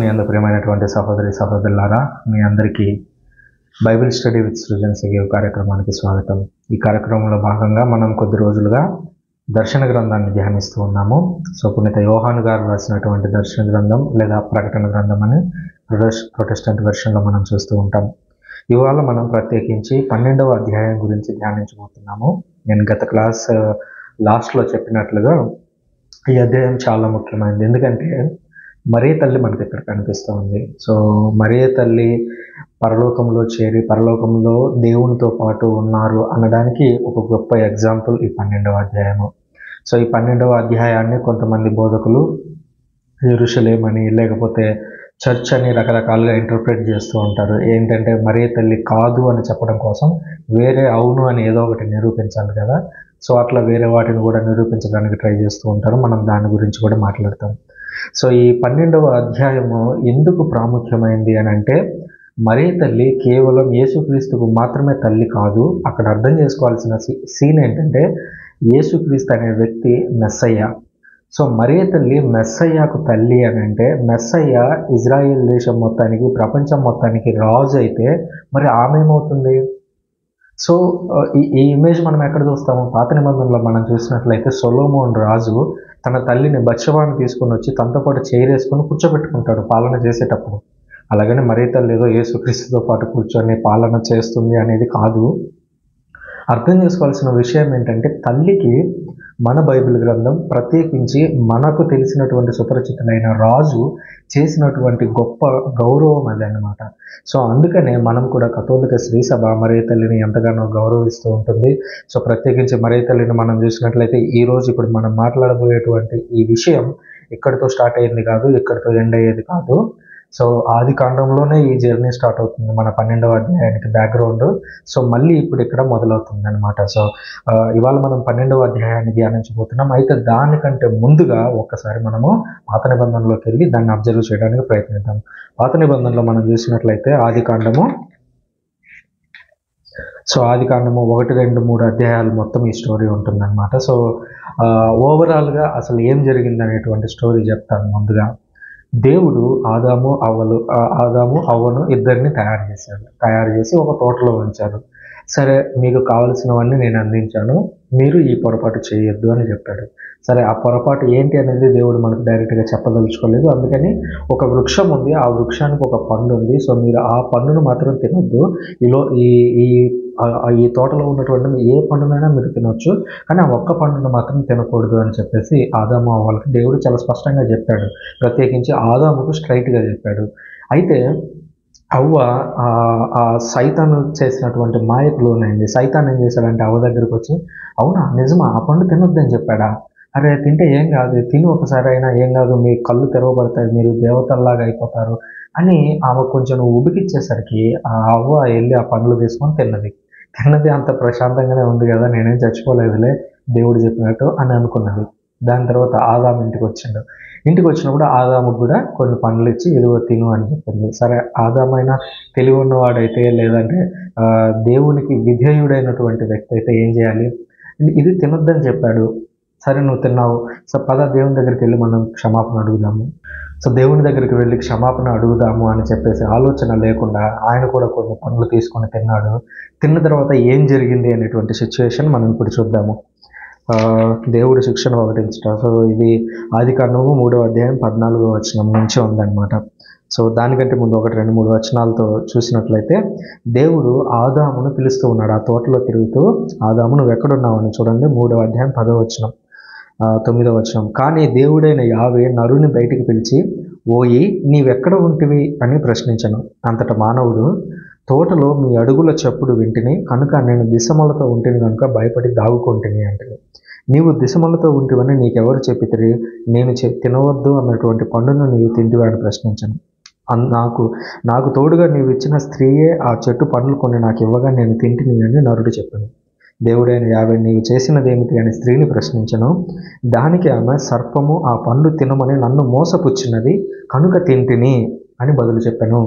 మీ అందరి ప్రియమైనటువంటి సహోదరి సహోదరులారా, మీ అందరికీ బైబిల్ స్టడీ విత్ సృజన్ సగీవ్ కార్యక్రమానికి స్వాగతం. ఈ కార్యక్రమంలో భాగంగా మనం కొద్ది రోజులుగా దర్శన గ్రంథాన్ని ధ్యానిస్తూ ఉన్నాము. సో పునీత యోహాను గారు రాసినటువంటి దర్శన గ్రంథం లేదా ప్రకటన గ్రంథం అని ప్రొటెస్టెంట్ వెర్షన్లో మనం చూస్తూ ఉంటాం. ఇవాళ మనం ప్రత్యేకించి 12వ అధ్యాయం గురించి ధ్యానించబోతున్నాము. నేను గత క్లాస్ లాస్ట్లో చెప్పినట్లుగా ఈ అధ్యాయం చాలా ముఖ్యమైనది. ఎందుకంటే మరియ తల్లి మనకి ఇక్కడ కనిపిస్తూ ఉంది. సో మరియ తల్లి పరలోకంలో చేరి పరలోకంలో దేవునితో పాటు ఉన్నారు అనడానికి ఒక గొప్ప ఎగ్జాంపుల్ ఈ 12వ అధ్యాయము. సో ఈ 12వ అధ్యాయాన్ని కొంతమంది బోధకులు యెరూషలేం అని లేకపోతే చర్చ్ అని రకరకాలుగా ఇంటర్ప్రిట్ చేస్తూ ఉంటారు. ఏంటంటే మరియ తల్లి కాదు అని చెప్పడం కోసం వేరే అవును అని ఏదో ఒకటి నిరూపించాలి కదా. సో అట్లా వేరే వాటిని కూడా నిరూపించడానికి ట్రై చేస్తూ ఉంటారు. మనం దాని గురించి కూడా మాట్లాడతాం. సో ఈ 12వ అధ్యాయము ఎందుకు ప్రాముఖ్యమైంది అని అంటే, మరియ తల్లి కేవలం యేసుక్రీస్తుకు మాత్రమే తల్లి కాదు. అక్కడ అర్థం చేసుకోవాల్సిన సీన్ ఏంటంటే, యేసుక్రీస్తు అనే వ్యక్తి మెస్సయ్య. సో మరియ తల్లి మెస్సయ్యకు తల్లి అని అంటే, మెస్సయ్య ఇజ్రాయెల్ దేశం మొత్తానికి ప్రపంచం మొత్తానికి రాజు అయితే మరి ఆమె ఏమవుతుంది? సో ఈ ఇమేజ్ మనం ఎక్కడ చూస్తాము? పాత నిబంధనలో మనం చూసినట్లయితే సొలొమోన్ రాజు తన తల్లిని బత్షెబాను తీసుకొని వచ్చి తనతో పాటు చేరేసుకొని కూర్చోబెట్టుకుంటాడు పాలన చేసేటప్పుడు. అలాగని మరియ తల్లి ఏదో యేసుక్రీస్తుతో పాటు కూర్చొని పాలన చేస్తుంది అనేది కాదు. అర్థం చేసుకోవాల్సిన విషయం ఏంటంటే, తల్లికి మన బైబిల్ గ్రంథం ప్రత్యేకించి మనకు తెలిసినటువంటి సుపరిచితులైన రాజు చేసినటువంటి గొప్ప గౌరవం అది అన్నమాట. సో అందుకనే మనం కూడా కథోలిక శ్రీ సభ మరియ తల్లిని ఎంతగానో గౌరవిస్తూ ఉంటుంది. సో ప్రత్యేకించి మరియ తల్లిని మనం చూసినట్లయితే ఈరోజు ఇప్పుడు మనం మాట్లాడబోయేటువంటి ఈ విషయం ఇక్కడితో స్టార్ట్ అయ్యింది కాదు, ఇక్కడితో ఎండ్ అయ్యేది కాదు. సో ఆది కాండంలోనే ఈ జర్నీ స్టార్ట్ అవుతుంది మన 12వ అధ్యాయానికి బ్యాక్గ్రౌండ్. సో మళ్ళీ ఇప్పుడు ఇక్కడ మొదలవుతుంది అనమాట. సో ఇవాళ మనం 12వ అధ్యాయాన్ని ధ్యానించబోతున్నాం. అయితే దానికంటే ముందుగా ఒక్కసారి మనము పాత నిబంధనలోకి వెళ్ళి దాన్ని అబ్జర్వ్ చేయడానికి ప్రయత్నిద్దాం. పాత నిబంధనలో మనం చూసినట్లయితే ఆది కాండము 1, 2, 3 అధ్యాయాలు మొత్తం ఈ స్టోరీ ఉంటుందన్నమాట. సో ఓవరాల్గా అసలు ఏం జరిగింది అనేటువంటి స్టోరీ చెప్తాను. ముందుగా దేవుడు ఆదాము అవ్వను ఇద్దరిని తయారు చేసి ఒక తోటలో ఉంచారు. సరే, మీకు కావలసినవన్నీ నేను అందించాను, మీరు ఈ పొరపాటు చేయొద్దు అని చెప్పాడు. సరే, ఆ పొరపాటు ఏంటి అనేది దేవుడు మనకు డైరెక్ట్గా చెప్పదలుచుకోలేదు. అందుకని ఒక వృక్షం ఉంది, ఆ వృక్షానికి ఒక పండు ఉంది. సో మీరు ఆ పండును మాత్రం తినొద్దు. ఈ తోటలో ఉన్నటువంటి ఏ పండునైనా మీరు తినొచ్చు, కానీ ఆ ఒక్క పండును మాత్రం తినకూడదు అని చెప్పేసి ఆదాము అవ్వలకి దేవుడు చాలా స్పష్టంగా చెప్పాడు. ప్రత్యేకించి ఆదాముకు స్ట్రైట్గా చెప్పాడు. అయితే అవ్వ ఆ సైతాను చేసినటువంటి మాయకు లోనైంది. సైతాన్ ఏం చేశాడంటే అవ్వ దగ్గరికి వచ్చి, అవునా నిజమా ఆ పండు తినొద్దని చెప్పాడా? అరే తింటే ఏం కాదు, తిని ఒకసారి అయినా ఏం కాదు, మీ కళ్ళు తెరవబడతాయి, మీరు దేవతల్లాగా అయిపోతారు అని ఆమె కొంచెం ఉబికిచ్చేసరికి ఆ అవ్వ వెళ్ళి ఆ పండ్లు తీసుకొని తిన్నది అంత ప్రశాంతంగానే ఉంది కదా, నేనేం చచ్చిపోలేదులే దేవుడు చెప్పినట్టు అని అనుకున్నది. దాని తర్వాత ఆదాము ఇంటికి వచ్చినప్పుడు ఆదాముకు కూడా కొన్ని పండ్లు ఇచ్చి ఇదిగో తిను అని చెప్పింది. సరే, ఆదామైనా తెలివి ఉన్నవాడైతే లేదంటే దేవునికి విధేయుడైనటువంటి వ్యక్తి అయితే ఏం చేయాలి? ఇది తినొద్దని చెప్పాడు, సరే నువ్వు తిన్నావు, సో పద దేవుని దగ్గరికి వెళ్ళి మనం క్షమాపణ అడుగుదాము. సో దేవుని దగ్గరికి వెళ్ళి క్షమాపణ అడుగుదాము అని చెప్పేసి ఆలోచన లేకుండా ఆయన కూడా కొన్ని పండ్లు తీసుకొని తిన్నాడు. తిన్న తర్వాత ఏం జరిగింది అనేటువంటి సిచ్యువేషన్ మనం ఇప్పుడు చూద్దాము. దేవుడు శిక్షను ప్రకటించట. సో ఇది ఆది కాండము 3వ అధ్యాయం 14వ వచనం నుంచి ఉందన్నమాట. సో దానికంటే ముందు 1, 2, 3 వచనాలతో చూసినట్లయితే దేవుడు ఆదామును పిలుస్తూ ఉన్నాడు. ఆ తోటలో తిరుగుతూ, ఆదాము నువ్వు ఎక్కడున్నావు అని చూడండి. 3వ అధ్యాయం 10వ వచనం, 9వ వచనం. కానీ దేవుడైన యావే నరుని బయటికి పిలిచి, ఓయి నీవెక్కడ ఉంటివి అని ప్రశ్నించను. అంతటా మానవుడు, తోటలో మీ అడుగుల చప్పుడు వింటిని కనుక నేను దిశమలతో ఉంటిని కనుక భయపడి దాగుకుంటుని అంటే, నీవు దిశమలతో ఉంటివని నీకెవరు చెప్పితిరి? నేను తినవద్దు అన్నటువంటి పండును నీవు తింటివా అని ప్రశ్నించను. నాకు తోడుగా నీవు ఇచ్చిన స్త్రీయే ఆ చెట్టు పండ్లు కొన్ని నాకు ఇవ్వగా నేను తింటిని అని నరుడు చెప్పాను. దేవుడైన యావే నీవు చేసినదేమిటి అని స్త్రీని ప్రశ్నించను. దానికి ఆమె, సర్పము ఆ పండు తినమని నన్ను మోసపుచ్చినది కనుక తింటిని అని బదులు చెప్పాను.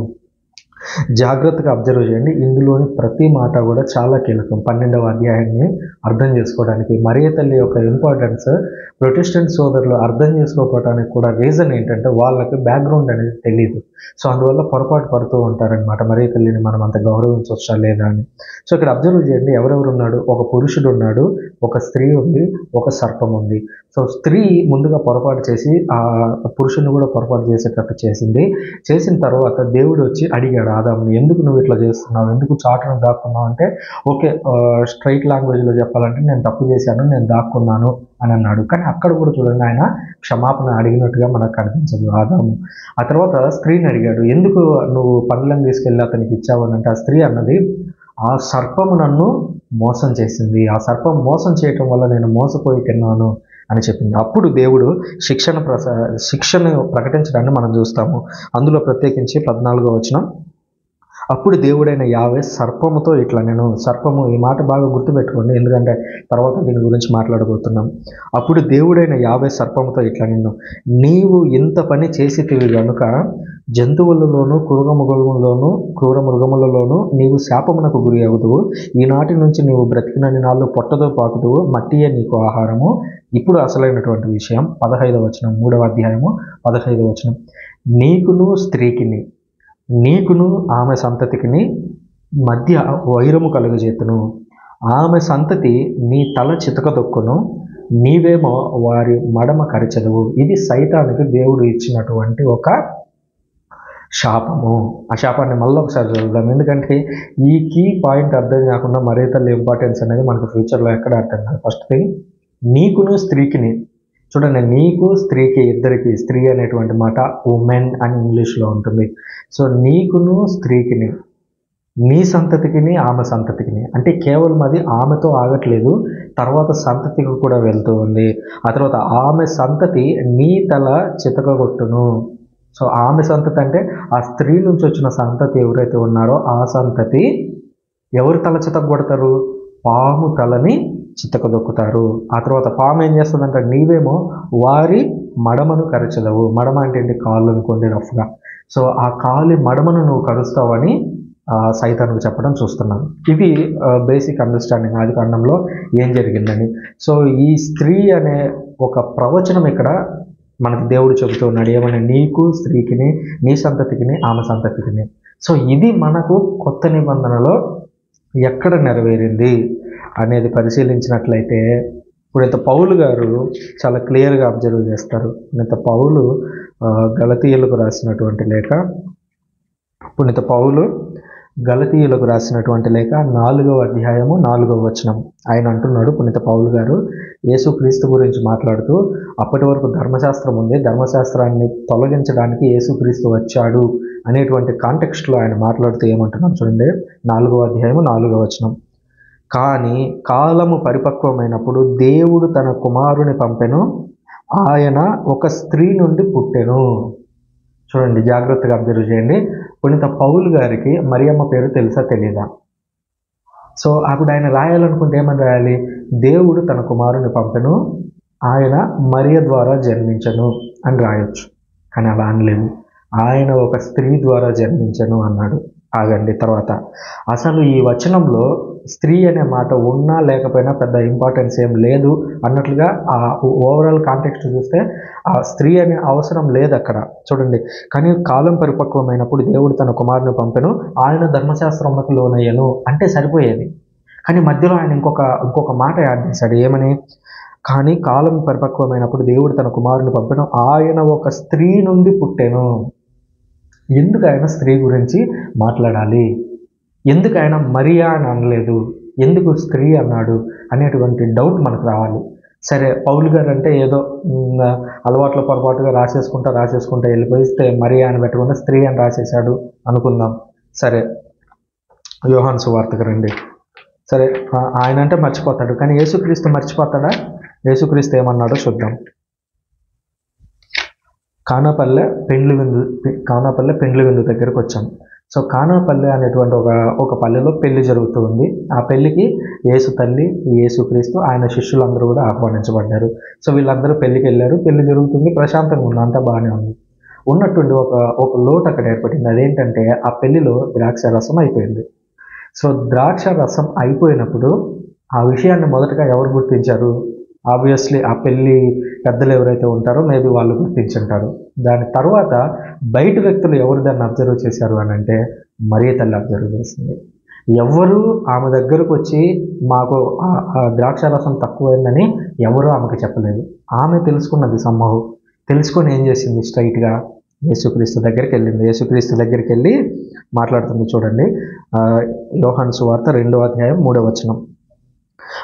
జాగ్రత్తగా అబ్జర్వ్ చేయండి. ఇందులోని ప్రతి మాట కూడా చాలా కీలకం. 12వ అధ్యాయాన్ని అర్థం చేసుకోవడానికి మరియ తల్లి యొక్క ఇంపార్టెన్స్ ప్రొటెస్టెంట్ సోదరులు అర్థం చేసుకోవడానికి కూడా రీజన్ ఏంటంటే వాళ్ళకి బ్యాక్గ్రౌండ్ అనేది తెలియదు. సో అందువల్ల పొరపాటు పడుతూ ఉంటారనమాట. మరియ తల్లిని మనం అంత గౌరవించవచ్చా లేదా అని. సో ఇక్కడ అబ్జర్వ్ చేయండి, ఎవరెవరు ఉన్నాడు? ఒక పురుషుడు ఉన్నాడు, ఒక స్త్రీ ఉంది, ఒక సర్పం ఉంది. సో స్త్రీ ముందుగా పొరపాటు చేసి ఆ పురుషుని కూడా పొరపాటు చేసేటట్టు చేసిన తర్వాత దేవుడు వచ్చి అడిగాడు ఆదాముని, ఎందుకు నువ్వు ఇట్లా చేస్తున్నావు, ఎందుకు చాటును దాక్కున్నావు అంటే, ఓకే స్ట్రైట్ లాంగ్వేజ్లో చెప్పాలంటే నేను తప్పు చేశాను, నేను దాక్కున్నాను అని అన్నాడు. కానీ అక్కడ కూడా చూడండి, ఆయన క్షమాపణ అడిగినట్టుగా మనకు కనిపించదు ఆదాము. ఆ తర్వాత స్త్రీని అడిగాడు, ఎందుకు నువ్వు పండ్లను తీసుకెళ్ళి అతనికి ఇచ్చావు అని అంటే, ఆ స్త్రీ అన్నది, ఆ సర్పము నన్ను మోసం చేసింది, ఆ సర్పం మోసం చేయటం వల్ల నేను మోసపోయి తిన్నాను అని చెప్పింది. అప్పుడు దేవుడు శిక్షను ప్రకటించడాన్ని మనం చూస్తాము. అందులో ప్రత్యేకించి 14వ వచనం, అప్పుడు దేవుడైన యావే సర్పముతో ఇట్లా, నేను సర్పము, ఈ మాట బాగా గుర్తుపెట్టుకోండి ఎందుకంటే తర్వాత దీని గురించి మాట్లాడబోతున్నాం. అప్పుడు దేవుడైన యావే సర్పముతో ఇట్లా, నీవు ఇంత పని చేసితివి గనుక జంతువులలోను క్రూర మృగములలోను నీవు శాపమునకు గురి అవుదువు. ఈనాటి నుంచి నీవు బ్రతికినన్ని నాళ్ళు పొట్టతో పాకుదువు, మట్టియే నీకు ఆహారము. ఇప్పుడు అసలైనటువంటి విషయం 15వ వచనం, 3వ అధ్యాయము 15వ వచనం, నీకును ఆమె సంతతికిని మధ్య వైరము కలుగజేతును, ఆమె సంతతి నీ తల చితకదొక్కును, నీవేమో వారి మడమ కరిచెదవు. ఇది సైతానికి దేవుడు ఇచ్చినటువంటి ఒక శాపము. ఆ శాపాన్ని మళ్ళీ ఒకసారి చూద్దాం, ఎందుకంటే ఈ కీ పాయింట్ అర్థం కాకుండా మరియ తల్లి ఇంపార్టెన్స్ అనేది మనకు ఫ్యూచర్లో ఎక్కడ అర్థం కాదు. ఫస్ట్ థింగ్, నీకును స్త్రీకిని, చూడండి, నీకు స్త్రీకి, ఇద్దరికి, స్త్రీ అనేటువంటి మాట ఉమెన్ అని ఇంగ్లీష్లో ఉంటుంది. సో నీకును స్త్రీకిని, నీ సంతతికిని ఆమె సంతతికిని, అంటే కేవలం అది ఆమెతో ఆగట్లేదు, తర్వాత సంతతికి కూడా వెళ్తూ ఉంది. ఆ తర్వాత ఆమె సంతతి నీ తల చితకగొట్టును. సో ఆమె సంతతి అంటే ఆ స్త్రీ నుంచి వచ్చిన సంతతి ఎవరైతే ఉన్నారో ఆ సంతతి ఎవరు తల చితకగొడతారు? పాము తలని చితకదొక్కుతారు. ఆ తర్వాత పాము ఏం చేస్తుందంటే, నీవేమో వారి మడమను కరచదవు. మడమ అంటే ఏంటి? కాళ్ళు అనుకోండి రఫ్గా. సో ఆ కాలి మడమను నువ్వు కరుస్తావని సైతానుకు చెప్పడం చూస్తున్నాం. ఇది బేసిక్ అండర్స్టాండింగ్ ఆది కాండంలో ఏం జరిగిందని. సో ఈ స్త్రీ అనే ఒక ప్రవచనం ఇక్కడ మనకు దేవుడు చెబుతూ ఉన్నాడు, ఏమన్నా, నీకు స్త్రీకిని, నీ సంతతికిని ఆమె సంతతికిని. సో ఇది మనకు కొత్త నిబంధనలో ఎక్కడ నెరవేరింది అనేది పరిశీలించినట్లయితే, పునీత పౌలు గారు చాలా క్లియర్గా అబ్జర్వ్ చేస్తారు. పునీత పౌలు గలతీయులకు రాసినటువంటి లేఖ 4వ అధ్యాయము 4వ వచనం, ఆయన అంటున్నాడు, పునీత పౌలు గారు యేసుక్రీస్తు గురించి మాట్లాడుతూ, అప్పటి వరకు ధర్మశాస్త్రం ఉంది, ధర్మశాస్త్రాన్ని తొలగించడానికి యేసుక్రీస్తు వచ్చాడు అనేటువంటి కాంటెక్స్ట్లో ఆయన మాట్లాడుతూ ఏమంటున్నాడు చూడండి. 4వ అధ్యాయము 4వ వచనం, కానీ కాలము పరిపక్వమైనప్పుడు దేవుడు తన కుమారుని పంపెను, ఆయన ఒక స్త్రీ నుండి పుట్టెను. చూడండి, జాగ్రత్తగా అబ్జర్వ్ చేయండి. పునీత పౌలు గారికి మరియమ్మ పేరు తెలుసా తెలీదా? సో అప్పుడు ఆయన రాయాలనుకుంటే ఏమని రాయాలి? దేవుడు తన కుమారుని పంపెను, ఆయన మరియ ద్వారా జన్మించను అని రాయొచ్చు. కానీ అలా అనలేదు, ఆయన ఒక స్త్రీ ద్వారా జన్మించను అన్నాడు. ఆగండి, తర్వాత అసలు ఈ వచనంలో స్త్రీ అనే మాట ఉన్నా లేకపోయినా పెద్ద ఇంపార్టెన్స్ ఏం లేదు అన్నట్లుగా ఆ ఓవరాల్ కాంటెక్స్ట్ చూస్తే ఆ స్త్రీ అనే అవసరం లేదు అక్కడ. చూడండి, కానీ కాలం పరిపక్వమైనప్పుడు దేవుడు తన కుమారుని పంపెను, ఆయన ధర్మశాస్త్రములకు లోనయ్యను అంటే సరిపోయేది. కానీ మధ్యలో ఆయన ఇంకొక మాట యాడ్ చేశాడు, ఏమని? కానీ కాలం పరిపక్వమైనప్పుడు దేవుడు తన కుమారుని పంపెను, ఆయన ఒక స్త్రీ నుండి పుట్టెను. ఎందుకు ఆయన స్త్రీ గురించి మాట్లాడాలి? ఎందుకు ఆయన మరియా అని అనలేదు? ఎందుకు స్త్రీ అన్నాడు అనేటువంటి డౌట్ మనకు రావాలి. సరే, పౌలు గారు అంటే ఏదో అలవాట్ల పొరపాటుగా రాసేసుకుంటా వెళ్ళిపోయిస్తే మరియా అని పెట్టకుండా స్త్రీ అని రాసేశాడు అనుకుందాం. సరే, యోహాను సువార్తకు రండి. సరే, ఆయన అంటే మర్చిపోతాడు, కానీ యేసుక్రీస్తు మర్చిపోతాడా? యేసుక్రీస్తు ఏమన్నాడో చూద్దాం. కానాపల్లె పెండ్లి విందు దగ్గరకు వచ్చాం. సో కానాపల్లె అనేటువంటి ఒక పల్లెలో పెళ్లి జరుగుతూ ఉంది. ఆ పెళ్లికి యేసు తల్లి, యేసుక్రీస్తు, ఆయన శిష్యులందరూ కూడా ఆహ్వానించబడ్డారు. సో వీళ్ళందరూ పెళ్లికి వెళ్ళారు, పెళ్లి జరుగుతుంది, ప్రశాంతంగా ఉంది, అంతా బాగానే ఉంది. ఉన్నట్టుండి ఒక లోటు అక్కడ ఏర్పడింది. అదేంటంటే ఆ పెళ్లిలో ద్రాక్ష రసం అయిపోయింది. సో ద్రాక్ష రసం అయిపోయినప్పుడు ఆ విషయాన్ని మొదటగా ఎవరు గుర్తించారు? ఆబ్వియస్లీ ఆ పెళ్లి పెద్దలు ఎవరైతే ఉంటారో మేబీ వాళ్ళు గుర్తించుంటారు. దాని తర్వాత బయట వ్యక్తులు ఎవరు దాన్ని అబ్జర్వ్ చేశారు అని అంటే మరియ తల్లి అబ్జర్వ్ చేసింది. ఎవరు ఆమె దగ్గరకు వచ్చి మాకు ఆ ద్రాక్ష రసం తక్కువైందని ఎవరు ఆమెకు చెప్పలేదు. ఆమె తెలుసుకున్నది సమ్మహు. తెలుసుకొని ఏం చేసింది? స్ట్రైట్గా యేసుక్రీస్తు దగ్గరికి వెళ్ళింది. యేసుక్రీస్తు దగ్గరికి వెళ్ళి మాట్లాడుతుంది. చూడండి, యోహాను సువార్త 2వ అధ్యాయం 3వ వచనం.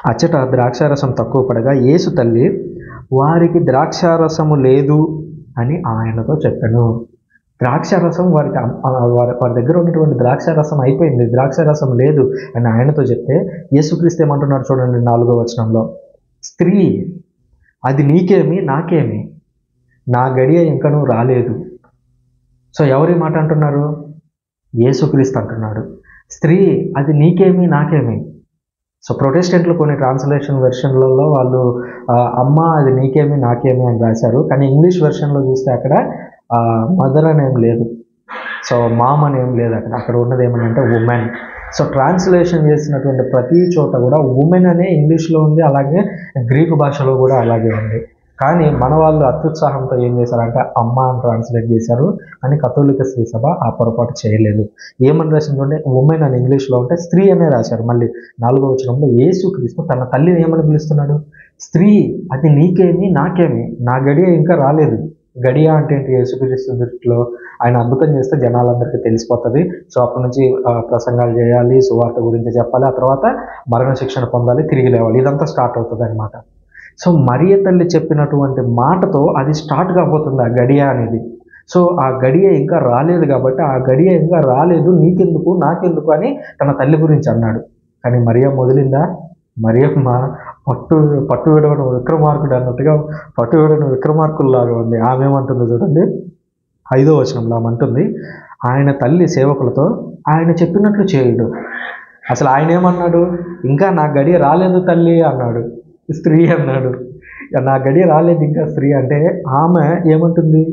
అచ్చట ద్రాక్షారసం తక్కువ పడగా యేసు తల్లి వారికి ద్రాక్షారసము లేదు అని ఆయనతో చెప్పాను. ద్రాక్షారసం వారి దగ్గర ఉన్నటువంటి ద్రాక్షారసం అయిపోయింది, ద్రాక్షారసం లేదు అని ఆయనతో చెప్తే యేసుక్రీస్తు ఏమంటున్నారు చూడండి 4వ వచనంలో, స్త్రీ అది నీకేమి నాకేమి, నా గడియ ఇంకనూ రాలేదు. సో ఎవరి మాట అంటున్నారు? యేసుక్రీస్తు అంటున్నాడు. స్త్రీ అది నీకేమి నాకేమి. సో ప్రొటెస్టెంట్లు కొన్ని ట్రాన్స్లేషన్ వెర్షన్లలో వాళ్ళు అమ్మ అది నీకేమి నాకేమి అని రాశారు. కానీ ఇంగ్లీష్ వెర్షన్లో చూస్తే అక్కడ మదర్ అనేం లేదు, సో మామ్ అనేం లేదు. అక్కడ ఉన్నది ఏమనంటే ఉమెన్. సో ట్రాన్స్లేషన్ చేసినటువంటి ప్రతి చోట కూడా ఉమెన్ అనే ఇంగ్లీష్లో ఉంది, అలాగే గ్రీకు భాషలో కూడా అలాగే ఉంది. కానీ మన వాళ్ళు అత్యుత్సాహంతో ఏం చేశారంటే అమ్మ అని ట్రాన్స్లేట్ చేశారు. కానీ కథోలిక శ్రీ సభ ఆ పొరపాటు చేయలేదు. ఏమని రాసిందంటే ఉమెన్ అని ఇంగ్లీష్లో ఉంటే స్త్రీ అనే రాశారు. మళ్ళీ 4వ వచనంలో యేసుక్రీస్తు తన తల్లిని ఏమని పిలుస్తున్నాడు? స్త్రీ అది నీకేమి నాకేమి, నా గడియ ఇంకా రాలేదు. గడియ అంటే ఏంటి? యేసుక్రీస్తు దృష్టిలో ఆయన అద్భుతం చేస్తే జనాలందరికీ తెలిసిపోతుంది. సో అప్పటి నుంచి ప్రసంగాలు చేయాలి, సువార్త గురించి చెప్పాలి, ఆ తర్వాత మరణ శిక్షణ పొందాలి, తిరిగి లేవాలి, ఇదంతా స్టార్ట్ అవుతుంది అనమాట. సో మరియ తల్లి చెప్పినటువంటి మాటతో అది స్టార్ట్ కాబోతుంది ఆ గడియ అనేది. సో ఆ గడియ ఇంకా రాలేదు కాబట్టి ఆ గడియ ఇంకా రాలేదు, నీకెందుకు నాకెందుకు అని తన తల్లి గురించి అన్నాడు. కానీ మరియమ్మ వదిలిందా? మరియమ్మ పట్టు విడవడం విక్రమార్కుడు అన్నట్టుగా పట్టు విడవడం విక్రమార్కుల్లాగా ఉంది. ఆమె ఏమంటుందో చూడండి 5వ వచనంలో ఆమంటుంది, ఆయన తల్లి సేవకులతో ఆయన చెప్పినట్లు చేయుడు. అసలు ఆయన ఏమన్నాడు? ఇంకా నా గడియ రాలేదు తల్లి అన్నాడు. స్త్రీ అన్నాడు. నా గడియ రాలేదు ఇంకా స్త్రీ అంటే ఆమె ఏమంటుంది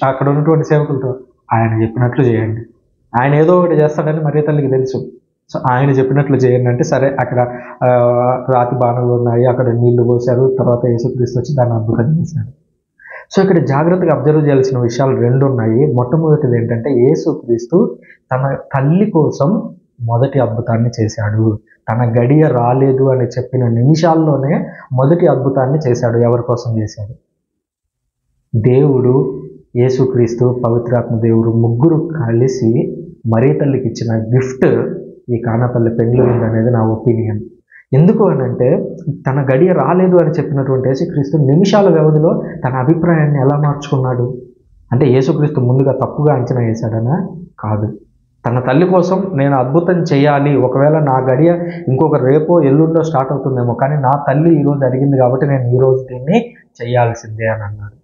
అక్కడ ఉన్నటువంటి సేవకులతో? ఆయన చెప్పినట్లు చేయండి. ఆయన ఏదో ఒకటి చేస్తాడని మరియ తల్లికి తెలుసు. సో ఆయన చెప్పినట్లు చేయండి అంటే సరే. అక్కడ రాతి బాణలు ఉన్నాయి, అక్కడ నీళ్లు పోశారు, తర్వాత యేసుక్రీస్తు వచ్చి దాన్ని అద్భుతం చేశారు. సో ఇక్కడ జాగ్రత్తగా అబ్జర్వ్ చేయాల్సిన విషయాలు 2 ఉన్నాయి. మొట్టమొదటిది ఏంటంటే యేసుక్రీస్తు తన తల్లి కోసం మొదటి అద్భుతాన్ని చేశాడు. తన గడియ రాలేదు అని చెప్పిన నిమిషాల్లోనే మొదటి అద్భుతాన్ని చేశాడు. ఎవరి కోసం చేశాడు? దేవుడు, యేసుక్రీస్తు, పవిత్రాత్మ దేవుడు ముగ్గురు కలిసి మరియ తల్లికి ఇచ్చిన గిఫ్ట్ ఈ కానాపల్లి పెండ్లి విందు అనేది నా ఒపీనియన్. ఎందుకు అని అంటే తన గడియ రాలేదు అని చెప్పినటువంటి యేసుక్రీస్తు నిమిషాల వ్యవధిలో తన అభిప్రాయాన్ని ఎలా మార్చుకున్నాడు అంటే యేసుక్రీస్తు ముందుగా తప్పుగా అంచనా వేశాడనా? కాదు. తన తల్లి కోసం నేను అద్భుతం చేయాలి, ఒకవేళ నా గడియ ఇంకొక రేపో ఎల్లుండో స్టార్ట్ అవుతుందేమో, కానీ నా తల్లి ఈరోజు అడిగింది కాబట్టి నేను ఈరోజు దీన్ని చేయాల్సిందే అని అన్నాడు.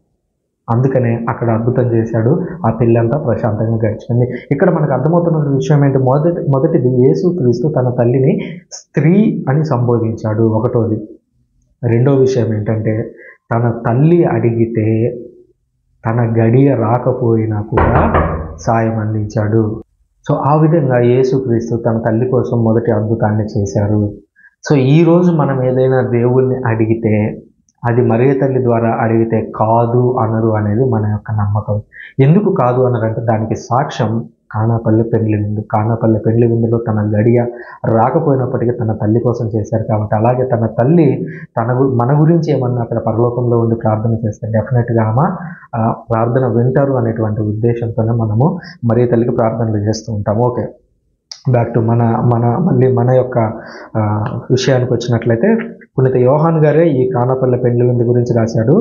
అందుకనే అక్కడ అద్భుతం చేశాడు. ఆ పెళ్ళంతా ప్రశాంతంగా గడిచింది. ఇక్కడ మనకు అర్థమవుతున్న విషయం ఏంటి? మొదటిది యేసుక్రీస్తు తన తల్లిని స్త్రీ అని సంబోధించాడు, ఒకటోది. రెండో విషయం ఏంటంటే తన తల్లి అడిగితే తన గడియ రాకపోయినా కూడా సాయం అందించాడు. సో ఆ విధంగా యేసుక్రీస్తు తన తల్లి కోసం మొదటి అద్భుతాన్ని చేశారు. సో ఈరోజు మనం ఏదైనా దేవుణ్ణి అడిగితే అది మరియ తల్లి ద్వారా అడిగితే కాదు అనరు అనేది మన యొక్క నమ్మకం. ఎందుకు కాదు అనరంటే దానికి సాక్ష్యం కానాపల్లి పెండ్లి విందు. కానాపల్లి పెండ్లి విందులో తన గడియ రాకపోయినప్పటికీ తన తల్లి కోసం చేశారు కాబట్టి, అలాగే తన తల్లి మన గురించి ఏమన్నా అక్కడ పరలోకంలో ఉండి ప్రార్థన చేస్తే డెఫినెట్గా ఆమె ప్రార్థన వింటారు అనేటువంటి ఉద్దేశంతోనే మనము మరియ తల్లికి ప్రార్థనలు చేస్తూ ఉంటాము. ఓకే, బ్యాక్ టు మన యొక్క విషయానికి వచ్చినట్లయితే పునీత యోహాను గారే ఈ కానాపల్లి పెండ్లి విందు గురించి రాశాడు.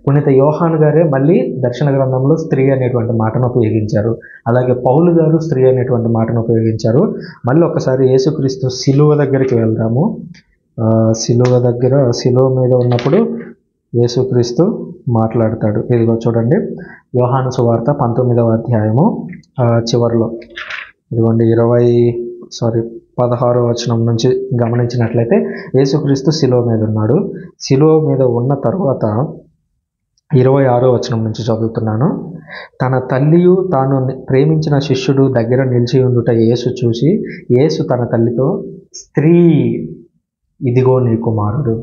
పునీత యోహాను గారే మళ్ళీ దర్శన గ్రంథంలో స్త్రీ అనేటువంటి మాటను ఉపయోగించారు. అలాగే పౌలు గారు స్త్రీ అనేటువంటి మాటను ఉపయోగించారు. మళ్ళీ ఒకసారి యేసుక్రీస్తు శిలువ దగ్గరికి వెళ్దాము. శిలువ మీద ఉన్నప్పుడు యేసుక్రీస్తు మాట్లాడతాడు. ఇదిగో చూడండి, యోహాను సువార్త 19వ అధ్యాయము చివరిలో ఇదిగోండి 16వ వచనం నుంచి గమనించినట్లయితే యేసుక్రీస్తు శిలువ మీద ఉన్నాడు. శిలువ మీద ఉన్న తర్వాత 26వ వచనం నుంచి చదువుతున్నాను. తన తల్లియు తాను ప్రేమించిన శిష్యుడు దగ్గర నిలిచి ఉండుట యేసు చూసి యేసు తన తల్లితో, స్త్రీ, ఇదిగో నీ కుమారుడు.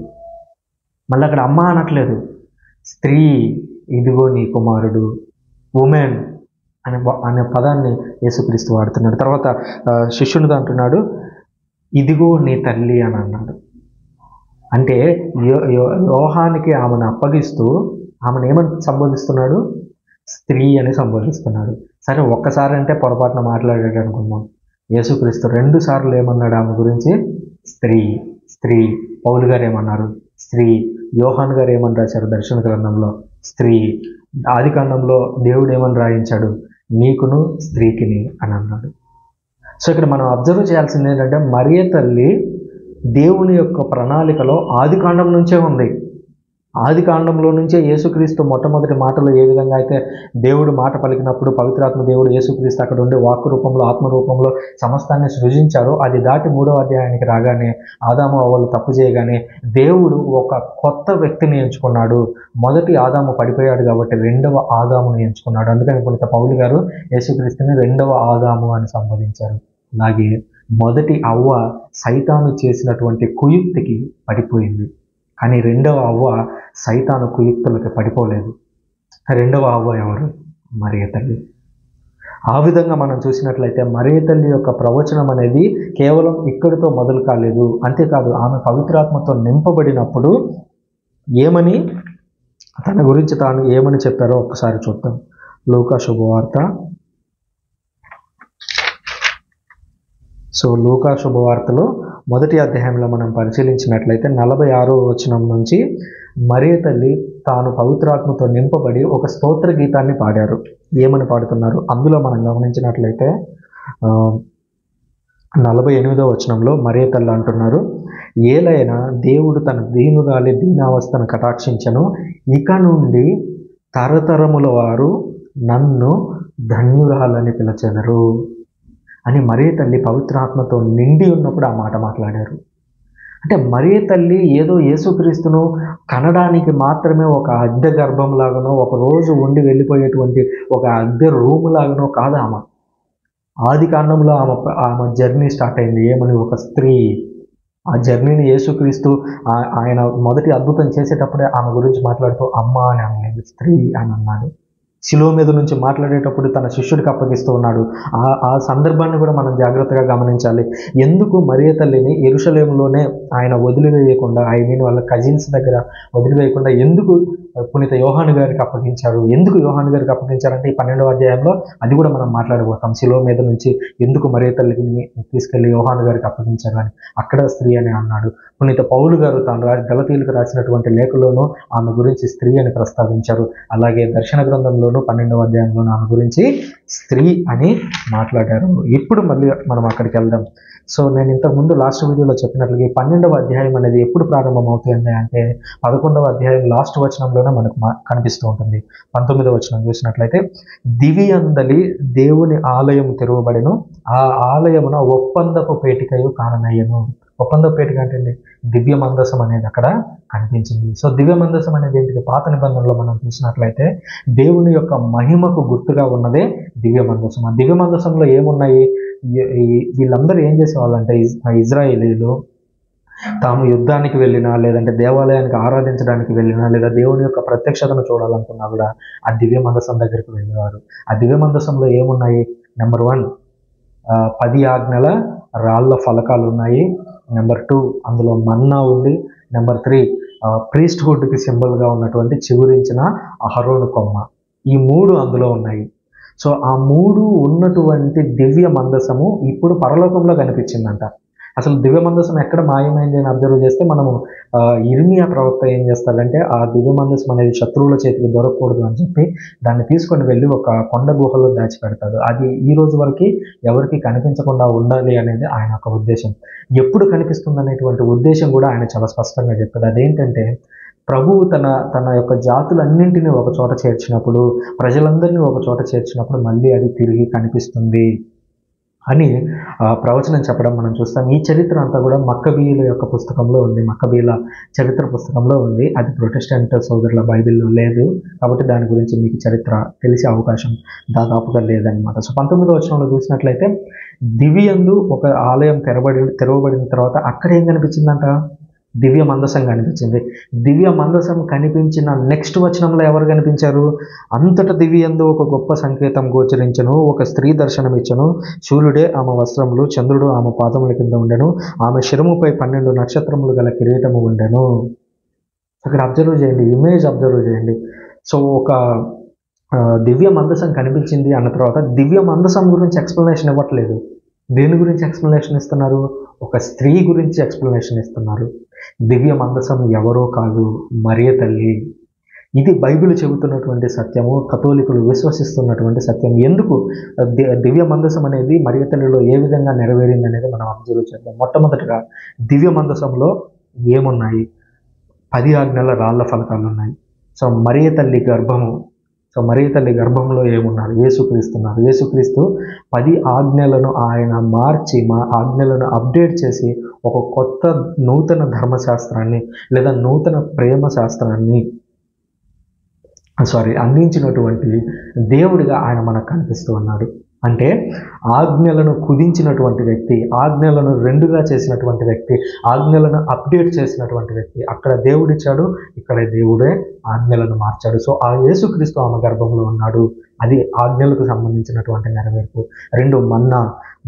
మళ్ళీ అక్కడ అమ్మ అనట్లేదు, స్త్రీ, ఇదిగో నీ కుమారుడు, ఉమెన్ అనే పదాన్ని యేసుక్రీస్తు వాడుతున్నాడు. తర్వాత శిష్యునితో అంటున్నాడు, ఇదిగో నీ తల్లి అని అన్నాడు. అంటే యోహానికి ఆమెను అప్పగిస్తూ ఆమెను ఏమని సంబోధిస్తున్నాడు? స్త్రీ అని సంబోధిస్తున్నాడు. సరే, ఒక్కసారి అంటే పొరపాటున మాట్లాడాడు అనుకుందాం. యేసుక్రీస్తు 2 సార్లు ఏమన్నాడు ఆమె గురించి? స్త్రీ, స్త్రీ. పౌలు గారు ఏమన్నారు? స్త్రీ. యోహాన్ గారు ఏమని రాశారు దర్శన గ్రంథంలో? స్త్రీ. ఆదికాండంలో దేవుడు ఏమని రాయించాడు? నీకును స్త్రీకిని అని అన్నాడు. సో ఇక్కడ మనం అబ్జర్వ్ చేయాల్సింది ఏంటంటే, మరియ తల్లి దేవుని యొక్క ప్రణాళికలో ఆదికాండం నుంచే ఉంది. ఆదికాండంలో నుంచే యేసుక్రీస్తు మొట్టమొదటి మాటలు ఏ విధంగా అయితే దేవుడు మాట పలికినప్పుడు పవిత్రాత్మ దేవుడు యేసుక్రీస్తు అక్కడ ఉండే వాక్కు రూపంలో, ఆత్మ రూపంలో సమస్తాన్ని సృజించారో, అది దాటి 3వ అధ్యాయానికి రాగానే ఆదాము అవ్వలు తప్పు చేయగానే దేవుడు ఒక కొత్త వ్యక్తిని ఎంచుకున్నాడు. మొదటి ఆదాము పడిపోయాడు కాబట్టి 2వ ఆదామును ఎంచుకున్నాడు. అందుకని పునీత పౌలు గారు యేసుక్రీస్తుని 2వ ఆదాము అని సంబోధించారు. అలాగే మొదటి అవ్వ సైతాను చేసినటువంటి కుయుక్తికి పడిపోయింది, కానీ 2వ అవ్వ సైతాను కుయుక్తులకి పడిపోలేదు. 2వ అవ్వ ఎవరు? మరియ తల్లి. ఆ విధంగా మనం చూసినట్లయితే మరియ తల్లి యొక్క ప్రవచనం అనేది కేవలం ఇక్కడితో మొదలు కాలేదు. అంతేకాదు, ఆమె పవిత్రాత్మతో నింపబడినప్పుడు ఏమని తన గురించి తాను ఏమని చెప్పారో ఒక్కసారి చూద్దాం. లూకా శుభవార్త. సో లూకా శుభవార్తలో మొదటి అధ్యాయంలో మనం పరిశీలించినట్లయితే 46వ వచనం నుంచి మరియ తల్లి తాను పవిత్రాత్మతో నింపబడి ఒక స్తోత్ర గీతాన్ని పాడారు. ఏమని పాడుతున్నారు? అందులో మనం గమనించినట్లయితే 48వ వచనంలో మరియ తల్లి అంటున్నారు, ఏలైనా దేవుడు తన దీనురాలి దీనావస్థను కటాక్షించను, ఇక నుండి తరతరముల వారు నన్ను ధన్యురాలని పిలచెదరు అని మరియ తల్లి పవిత్రాత్మతో నిండి ఉన్నప్పుడు ఆ మాట మాట్లాడారు. అంటే మరియ తల్లి ఏదో యేసుక్రీస్తును కనడానికి మాత్రమే ఒక అద్దె గర్భం లాగానో, ఒక రోజు ఉండి వెళ్ళిపోయేటువంటి ఒక అద్దె రూమ్ లాగానో కాదు. ఆమె ఆదికాండంలో ఆమె జర్నీ స్టార్ట్ అయింది. ఏమని? ఒక స్త్రీ. ఆ జర్నీని యేసుక్రీస్తు ఆయన మొదటి అద్భుతం చేసేటప్పుడే ఆమె గురించి మాట్లాడుతూ అమ్మ అని అనలేదు, స్త్రీ అని అన్నాడు. శిలువ మీద నుంచి మాట్లాడేటప్పుడు తన శిష్యుడికి అప్పగిస్తూ ఉన్నాడు. ఆ సందర్భాన్ని కూడా మనం జాగ్రత్తగా గమనించాలి. ఎందుకు మరియ తల్లిని యెరూషలేములోనే ఆయన వదిలివేయకుండా, వాళ్ళ కజిన్స్ దగ్గర వదిలివేయకుండా ఎందుకు పునీత యోహాను గారికి అప్పగించారు? ఎందుకు యోహాను గారికి అప్పగించారంటే ఈ 12వ అధ్యాయంలో అది కూడా మనం మాట్లాడబోతాం. శిలువ మీద నుంచి ఎందుకు మరియ తల్లిని తీసుకెళ్లి యోహాను గారికి అప్పగించారు అని. అక్కడ స్త్రీ అని అన్నాడు. పునీత పౌలు గారు తాను గలతీయులకు రాసినటువంటి లేఖలోనూ ఆమె గురించి స్త్రీ అని ప్రస్తావించారు. అలాగే దర్శన గ్రంథంలోనూ 12వ అధ్యాయంలోనూ ఆమె గురించి స్త్రీ అని మాట్లాడారు. ఇప్పుడు మళ్ళీ మనం అక్కడికి వెళ్దాం. సో నేను ఇంతకుముందు లాస్ట్ వీడియోలో చెప్పినట్లుగా ఈ 12వ అధ్యాయం అనేది ఎప్పుడు ప్రారంభమవుతుంది అంటే 11వ అధ్యాయం లాస్ట్ వచనంలోనే మనకు కనిపిస్తూ ఉంటుంది. 19వ వచనం చూసినట్లయితే, దివి అందలి దేవుని ఆలయం తెరవబడెను, ఆ ఆలయమున ఒప్పందపు పేటికయు కాననయ్యను. ఒప్పందపు పేటిక అంటే దివ్య మందసం అనేది అక్కడ కనిపించింది. సో దివ్య మందసం అనేది ఏంటిది? పాత నిబంధనలో మనం చూసినట్లయితే దేవుని యొక్క మహిమకు గుర్తుగా ఉన్నదే దివ్య మందసం. ఆ దివ్య మందసంలో ఏమున్నాయి? వీళ్ళందరూ ఏం చేసేవాళ్ళంటే ఇజ్రాయేలీలు తాము యుద్ధానికి వెళ్ళినా, లేదంటే దేవాలయానికి ఆరాధించడానికి వెళ్ళినా, లేదా దేవుని యొక్క ప్రత్యక్షతను చూడాలనుకున్నా కూడా ఆ దివ్య మందసం దగ్గరికి వెళ్ళేవారు. ఆ దివ్య మందసంలో ఏమున్నాయి? నెంబర్ 1 10 ఆజ్ఞల రాళ్ల ఫలకాలు ఉన్నాయి. నెంబర్ 2 అందులో మన్నా ఉంది. నెంబర్ 3 ప్రీస్ట్హుడ్కి సింబల్గా ఉన్నటువంటి చిగురించిన అహరోను కొమ్మ. ఈ 3 అందులో ఉన్నాయి. సో ఆ 3 ఉన్నటువంటి దివ్య మందసము ఇప్పుడు పరలోకంలో కనిపించిందంట. అసలు దివ్య మందసం ఎక్కడ మాయమైంది అని అబ్జర్వ్ చేస్తే మనము ఇర్మియా ప్రవక్త ఏం చేస్తాడంటే ఆ దివ్య మందసం అనేది శత్రువుల చేతికి దొరకకూడదు అని చెప్పి దాన్ని తీసుకొని వెళ్ళి ఒక కొండ గుహలో దాచిపెడతాడు. అది ఈ రోజు వరకు ఎవరికి కనిపించకుండా ఉండాలి అనేది ఆయన యొక్క ఉద్దేశం. ఎప్పుడు కనిపిస్తుంది అనేటువంటి ఉద్దేశం కూడా ఆయన చాలా స్పష్టంగా చెప్పాడు. అదేంటంటే ప్రభువు తన యొక్క జాతులన్నింటినీ ఒక చోట చేర్చినప్పుడు, ప్రజలందరినీ ఒక చోట చేర్చినప్పుడు మళ్ళీ అది తిరిగి కనిపిస్తుంది. అని ప్రవచనం చెప్పడం మనం చూస్తాం. ఈ చరిత్ర అంతా కూడా మక్కబీయుల యొక్క పుస్తకంలో ఉంది, మక్కబీయుల చరిత్ర పుస్తకంలో ఉంది. అది ప్రొటెస్టెంట్ సోదరుల బైబిల్లో లేదు, కాబట్టి దాని గురించి మీకు చరిత్ర తెలిసే అవకాశం దాదాపుగా లేదనమాట. సో 19వ వచనంలో చూసినట్లయితే దివియందు ఒక ఆలయం తెరవబడిన తర్వాత అక్కడ ఏం కనిపించిందంట? దివ్య మందసం కనిపించింది. దివ్య మందసం కనిపించిన నెక్స్ట్ వచనంలో ఎవరు కనిపించారు? అంతట దివ్యందు ఒక గొప్ప సంకేతం గోచరించను, ఒక స్త్రీ దర్శనం ఇచ్చను. సూర్యుడే ఆమె వస్త్రములు, చంద్రుడు ఆమె పాదముల కింద ఉండెను, ఆమె శిరముపై 12 నక్షత్రములు గల కిరీటము ఉండెను. అక్కడ అబ్జర్వ్ చేయండి, ఇమేజ్ అబ్జర్వ్ చేయండి. సో ఒక దివ్య మందసం కనిపించింది అన్న తర్వాత దివ్య మందసం గురించి ఎక్స్ప్లెనేషన్ ఇవ్వట్లేదు. దేని గురించి ఎక్స్ప్లెనేషన్ ఇస్తున్నారు? ఒక స్త్రీ గురించి ఎక్స్ప్లెనేషన్ ఇస్తున్నారు. దివ్య మందసం ఎవరో కాదు, మరియ తల్లి. ఇది బైబిల్ చెబుతున్నటువంటి సత్యము, కథోలికులు విశ్వసిస్తున్నటువంటి సత్యం. ఎందుకు దివ్య మందసం అనేది మరియ తల్లిలో ఏ విధంగా నెరవేరింది అనేది మనం అబ్జర్వ్ చేద్దాం. మొట్టమొదటిగా దివ్య మందసంలో ఏమున్నాయి? 10 ఆజ్ఞల రాళ్ల ఫలకాలు ఉన్నాయి. సో మరియ తల్లి గర్భంలో ఏమున్నారు? యేసుక్రీస్తున్నారు. యేసుక్రీస్తు 10 ఆజ్ఞలను ఆయన మార్చి, మా ఆజ్ఞలను అప్డేట్ చేసి ఒక కొత్త నూతన ధర్మశాస్త్రాన్ని లేదా నూతన ప్రేమ శాస్త్రాన్ని అందించినటువంటి దేవుడిగా ఆయన మనకు కనిపిస్తూ ఉన్నాడు. అంటే ఆజ్ఞలను కుదించినటువంటి వ్యక్తి, ఆజ్ఞలను 2గా చేసినటువంటి వ్యక్తి, ఆజ్ఞలను అప్డేట్ చేసినటువంటి వ్యక్తి. అక్కడ దేవుడిచ్చాడు, ఇక్కడ దేవుడే ఆజ్ఞలను మార్చాడు. సో ఆ యేసుక్రీస్తు ఆమె గర్భంలో ఉన్నాడు. అది ఆజ్ఞలకు సంబంధించినటువంటి నెరవేర్పు. 2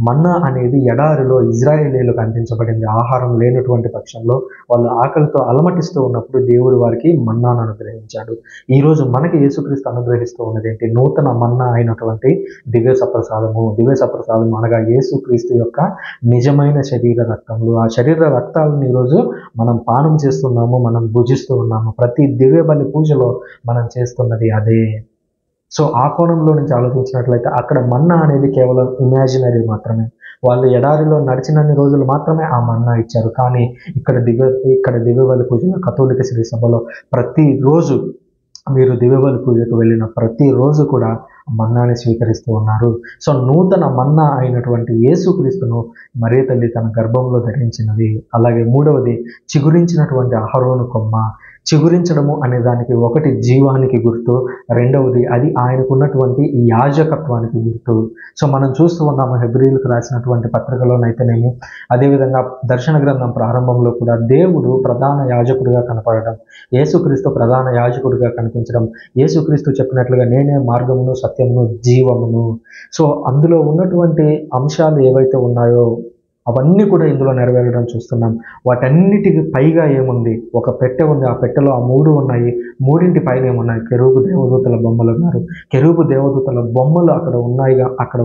మన్నా అనేది ఎడారిలో ఇజ్రాయేలీలకు అందించబడింది. ఆహారం లేనటువంటి పక్షంలో వాళ్ళు ఆకలితో అలమటిస్తూ ఉన్నప్పుడు దేవుడు వారికి మన్నాను అనుగ్రహించాడు. ఈరోజు మనకి యేసుక్రీస్తు అనుగ్రహిస్తూ ఉన్నది ఏంటి? నూతన మన్నా అయినటువంటి దివ్య సప్రసాదము. దివ్య సప్రసాదం అనగా యేసుక్రీస్తు యొక్క నిజమైన శరీర రక్తములు. ఆ శరీర రక్తాలను ఈరోజు మనం పానం చేస్తున్నాము, మనం భుజిస్తూ ఉన్నాము. ప్రతి దివ్య బలి పూజలో మనం చేస్తున్నది అదే. సో ఆ కోణంలో నుంచి ఆలోచించినట్లయితే అక్కడ మన్నా అనేది కేవలం ఇమాజినరీ మాత్రమే. వాళ్ళు ఎడారిలో నడిచినన్ని రోజులు మాత్రమే ఆ మన్నా ఇచ్చారు. కానీ ఇక్కడ దివ్య బలి పూజలో కథోలిక శ్రీ సభలో ప్రతిరోజు మీరు దివ్య బలి పూజకు వెళ్ళిన ప్రతిరోజు కూడా మన్నాని స్వీకరిస్తూ ఉన్నారు. సో నూతన మన్నా అయినటువంటి యేసుక్రీస్తును మరియ తల్లి తన గర్భంలో ధరించినది. అలాగే 3వది చిగురించినటువంటి అహరోను కొమ్మ. చిగురించడము అనే దానికి ఒకటి జీవానికి గుర్తు, 2వది అది ఆయనకున్నటువంటి ఈ యాజకత్వానికి గుర్తు. సో మనం చూస్తూ ఉన్నాము హెబ్రీయులకు రాసినటువంటి పత్రికలోనైతేనేమి, అదేవిధంగా దర్శన గ్రంథం ప్రారంభంలో కూడా దేవుడు ప్రధాన యాజకుడిగా కనపడడం, యేసుక్రీస్తు ప్రధాన యాజకుడిగా కనిపించడం, యేసుక్రీస్తు చెప్పినట్లుగా నేనే మార్గమును సత్యమును జీవమును. సో అందులో ఉన్నటువంటి అంశాలు ఏవైతే ఉన్నాయో అవన్నీ కూడా ఇందులో నెరవేరడం చూస్తున్నాం. వాటన్నిటికి పైగా ఏముంది? ఒక పెట్టె ఉంది, ఆ పెట్టెలో ఆ 3 ఉన్నాయి. 3 పైన ఏమున్నాయి? కెరూబు దేవదూతల బొమ్మలు ఉన్నారు. కెరూబు దేవదూతల బొమ్మలు అక్కడ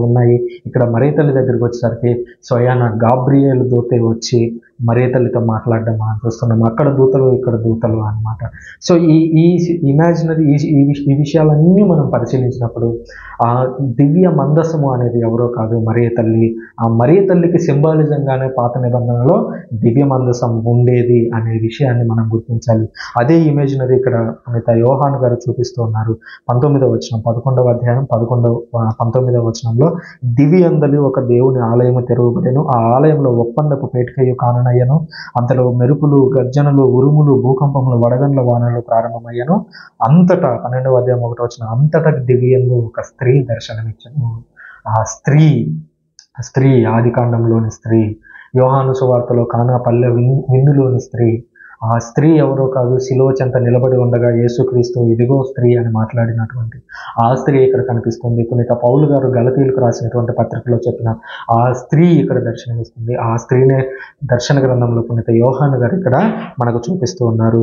ఉన్నాయి. ఇక్కడ మరియ తల్లి దగ్గరికి వచ్చేసరికి స్వయాన గాబ్రియేలు దూతే వచ్చి మరియ తల్లితో మాట్లాడడం మనం చూస్తున్నాం. అక్కడ దూతలు, ఇక్కడ దూతలు అన్నమాట. సో ఈ ఇమాజినరీ ఈ విషయాలన్నీ మనం పరిశీలించినప్పుడు ఆ దివ్య మందసము అనేది ఎవరో కాదు, మరియ తల్లి. ఆ మరియ తల్లికి సింబాలిజంగానే పాత నిబంధనలో దివ్య మందసం ఉండేది అనే విషయాన్ని మనం గుర్తించాలి. అదే ఇమేజినరీ ఇక్కడ యోహాను గారు చూపిస్తూ ఉన్నారు. 19వ వచనం, 11వ అధ్యాయం 19వ వచనంలో దివ్యందలి ఒక దేవుని ఆలయము తెరవబడెను, ఆ ఆలయంలో ఒప్పందపు పేటికయు కాననయ్యను, అంతలో మెరుపులు, గర్జనలు, ఉరుములు, భూకంపములు, వడగండ్ల వానలు ప్రారంభమయ్యను. అంతటా 12వ అధ్యాయం 1వ వచనం, అంతటా దివ్యంలో ఒక స్త్రీ దర్శనమిచ్చను. ఆ స్త్రీ ఆదికాండంలోని స్త్రీ, యోహాను సువార్తలో కానా పల్లె విందులోని స్త్రీ. ఆ స్త్రీ ఎవరో కాదు, శిలువ చెంత నిలబడి ఉండగా యేసుక్రీస్తు ఇదిగో స్త్రీ అని మాట్లాడినటువంటి ఆ స్త్రీ ఇక్కడ కనిపిస్తుంది. పునీత పౌలు గారు గలతీయులకు రాసినటువంటి పత్రికలో చెప్పిన ఆ స్త్రీ ఇక్కడ దర్శనమిస్తుంది. ఆ స్త్రీనే దర్శన గ్రంథంలో పునీత యోహాను గారు ఇక్కడ మనకు చూపిస్తూ ఉన్నారు.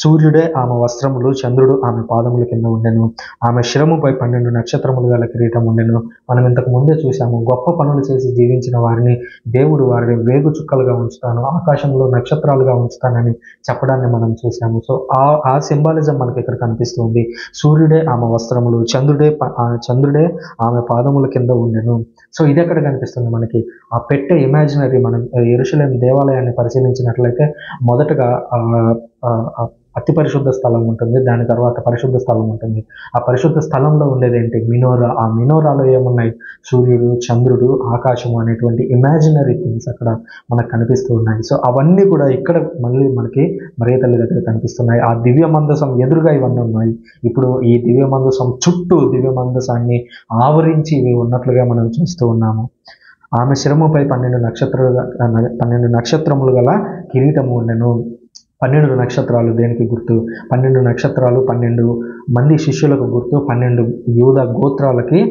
సూర్యుడే ఆమె వస్త్రములు, చంద్రుడు ఆమె పాదముల కింద ఉండెను, ఆమె శిరముపై 12 నక్షత్రములు గల కిరీటం ఉండెను. మనం ఇంతకు ముందే చూసాము, గొప్ప పనులు చేసి జీవించిన వారిని దేవుడు వారిని వేగు చుక్కలుగా ఉంచుతాను, ఆకాశంలో నక్షత్రాలుగా ఉంచుతానని చెప్పడాన్ని మనం చూసాము. సో ఆ సింబాలిజం మనకి ఇక్కడ కనిపిస్తుంది. సూర్యుడే ఆమె వస్త్రములు, చంద్రుడే ఆమె పాదముల కింద ఉండెను. సో ఇది ఎక్కడ కనిపిస్తుంది మనకి? ఆ పెట్టె ఇమాజినరీ. మనం యెరూషలేం దేవాలయాన్ని పరిశీలించినట్లయితే మొదటగా అతి పరిశుద్ధ స్థలం ఉంటుంది, దాని తర్వాత పరిశుద్ధ స్థలం ఉంటుంది. ఆ పరిశుద్ధ స్థలంలో ఉండేది ఏంటి? మినోరా. ఆ మినోరాలో ఏమున్నాయి? సూర్యుడు, చంద్రుడు, ఆకాశము అనేటువంటి ఇమాజినరీ థింగ్స్ అక్కడ మనకు కనిపిస్తూ ఉన్నాయి. సో అవన్నీ కూడా ఇక్కడ మళ్ళీ మనకి మరియ తల్లి దగ్గర కనిపిస్తున్నాయి. ఆ దివ్య మందసం ఎదురుగా ఇవన్నీ ఉన్నాయి. ఇప్పుడు ఈ దివ్య మందసం చుట్టూ దివ్య మందసాన్ని ఆవరించి ఇవి ఉన్నట్లుగా మనం చూస్తూ ఉన్నాము. ఆమె శిరముపై 12 నక్షత్రములు గల కిరీటము ఉండెను. 12 నక్షత్రాలు దేనికి గుర్తు? 12 నక్షత్రాలు 12 మంది శిష్యులకు గుర్తు, 12 యూద గోత్రాలకి